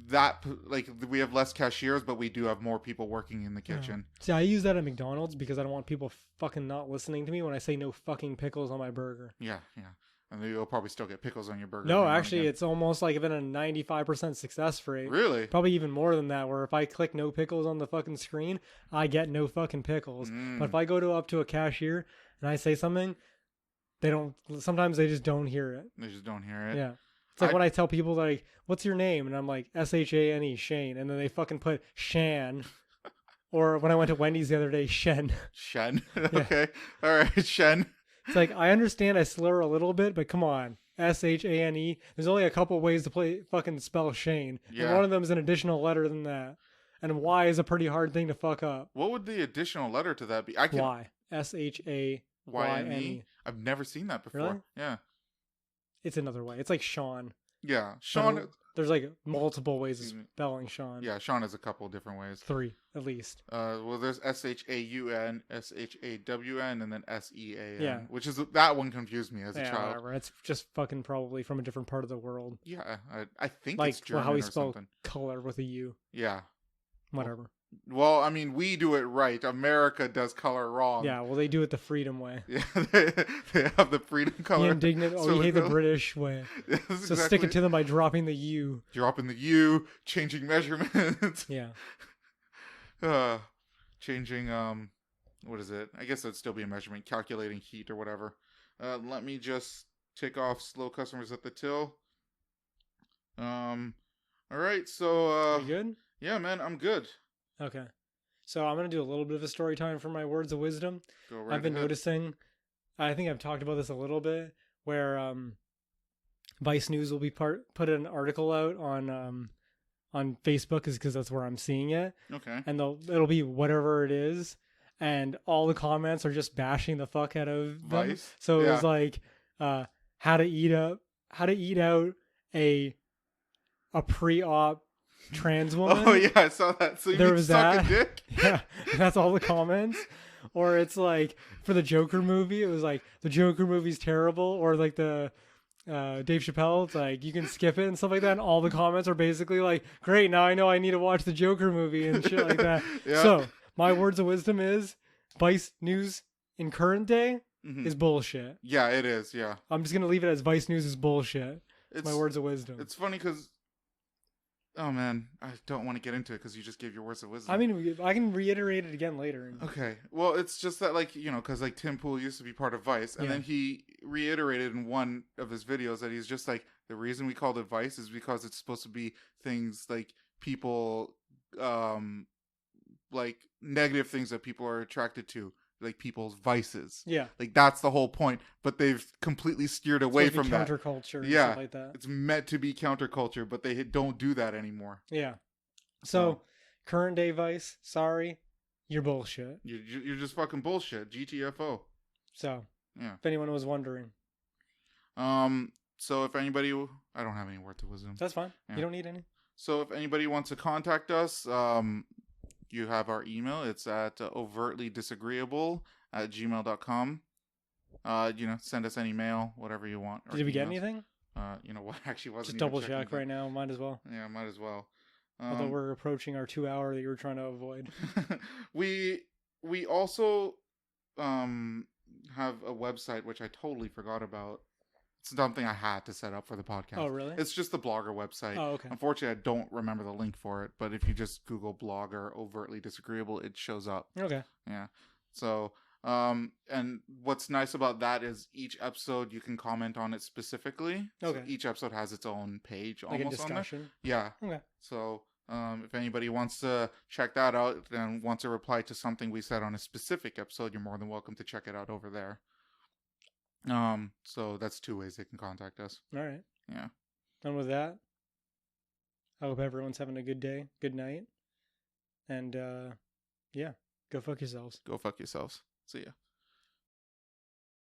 that, like, we have less cashiers, but we do have more people working in the kitchen. See, I use that at McDonald's because I don't want people fucking not listening to me when I say no fucking pickles on my burger. Yeah. And you'll probably still get pickles on your burger. No, actually, it's almost like been a 95% success rate. Really? Probably even more than that, where if I click no pickles on the fucking screen, I get no fucking pickles. But if I go up to a cashier and I say something, sometimes they just don't hear it. They just don't hear it. Yeah. It's like when I tell people, like, what's your name? And I'm like, Shane, Shane. And then they fucking put Shan. Or when I went to Wendy's the other day, Shen. Shen? Okay. All right, Shen. It's like, I understand I slur a little bit, but come on. Shane. There's only a couple ways to fucking spell Shane. Yeah. And one of them is an additional letter than that. And Y is a pretty hard thing to fuck up. What would the additional letter to that be? Y. Shayne. I've never seen that before. Really? Yeah. It's another way. It's like Sean. Yeah. Sean. There's like multiple ways of spelling Sean. Yeah, Sean has a couple different ways. 3, at least. Well, there's Shaun, Shawn, and then Sean. Yeah. Which is, that one confused me as a child. Whatever. It's just fucking probably from a different part of the world. Yeah, I think like, it's German how we or spell something. color with a U. Yeah. Whatever. Well, I mean, we do it right. America does color wrong. Yeah, well, they do it the freedom way. Yeah, they have the freedom color. The indignant, you hate the British way. So exactly. Stick it to them by dropping the U. Dropping the U, changing measurements. Yeah. Changing, what is it? I guess that'd still be a measurement. Calculating heat or whatever. Let me just tick off slow customers at the till. All right, so... You good? Yeah, man, I'm good. Okay. So I'm going to do a little bit of a story time for my words of wisdom. Go right I've been ahead. noticing, I think I've talked about this a little bit, where Vice News will be put an article out on Facebook, because that's where I'm seeing it. Okay. And it'll be whatever it is, and all the comments are just bashing the fuck out of them. Vice? So it was like how to eat out a pre-op trans woman. Oh yeah, I saw that. So there was suck that. A dick? Yeah, that's all the comments. Or it's like for the Joker movie, it was like the Joker movie's terrible, or like the Dave Chappelle, it's like you can skip it and stuff like that. And all the comments are basically like, "Great, now I know I need to watch the Joker movie," and shit like that. Yeah. So my words of wisdom is Vice News in current day is bullshit. Yeah, it is. Yeah, I'm just gonna leave it as Vice News is bullshit. It's my words of wisdom. It's funny because. Oh man, I don't want to get into it because you just gave your words of wisdom. I mean, I can reiterate it again later. Okay, well, it's just that, like, you know, because like Tim Pool used to be part of Vice, and then he reiterated in one of his videos that he's just like, the reason we called it Vice is because it's supposed to be things like people, like negative things that people are attracted to, like people's vices. Yeah, like that's the whole point. But they've completely steered away from that. Counterculture. And yeah, stuff like that. It's meant to be counterculture, but they don't do that anymore. Yeah. So current day Vice, sorry, you're bullshit. You're just fucking bullshit. GTFO. So yeah. If anyone was wondering. So if anybody, I don't have any words of wisdom. That's fine. Yeah. You don't need any. So if anybody wants to contact us, you have our email. It's at overtlydisagreeable@gmail.com. Send us any mail, whatever you want. Did we get anything? You know what? Actually, wasn't just double check right now. Might as well. Yeah, might as well. Although we're approaching our 2 hour that you were trying to avoid. we also have a website which I totally forgot about. It's something I had to set up for the podcast. Oh, really? It's just the Blogger website. Oh, okay. Unfortunately, I don't remember the link for it, but if you just Google Blogger overtly disagreeable, it shows up. Okay. Yeah. So, and what's nice about that is each episode you can comment on it specifically. Okay. So each episode has its own page Like almost a discussion? on there. Yeah. Okay. So, if anybody wants to check that out and wants to reply to something we said on a specific episode, you're more than welcome to check it out over there. So that's 2 ways they can contact us. All right. Yeah. And with that, I hope everyone's having a good day, good night. And, yeah, go fuck yourselves. Go fuck yourselves. See ya.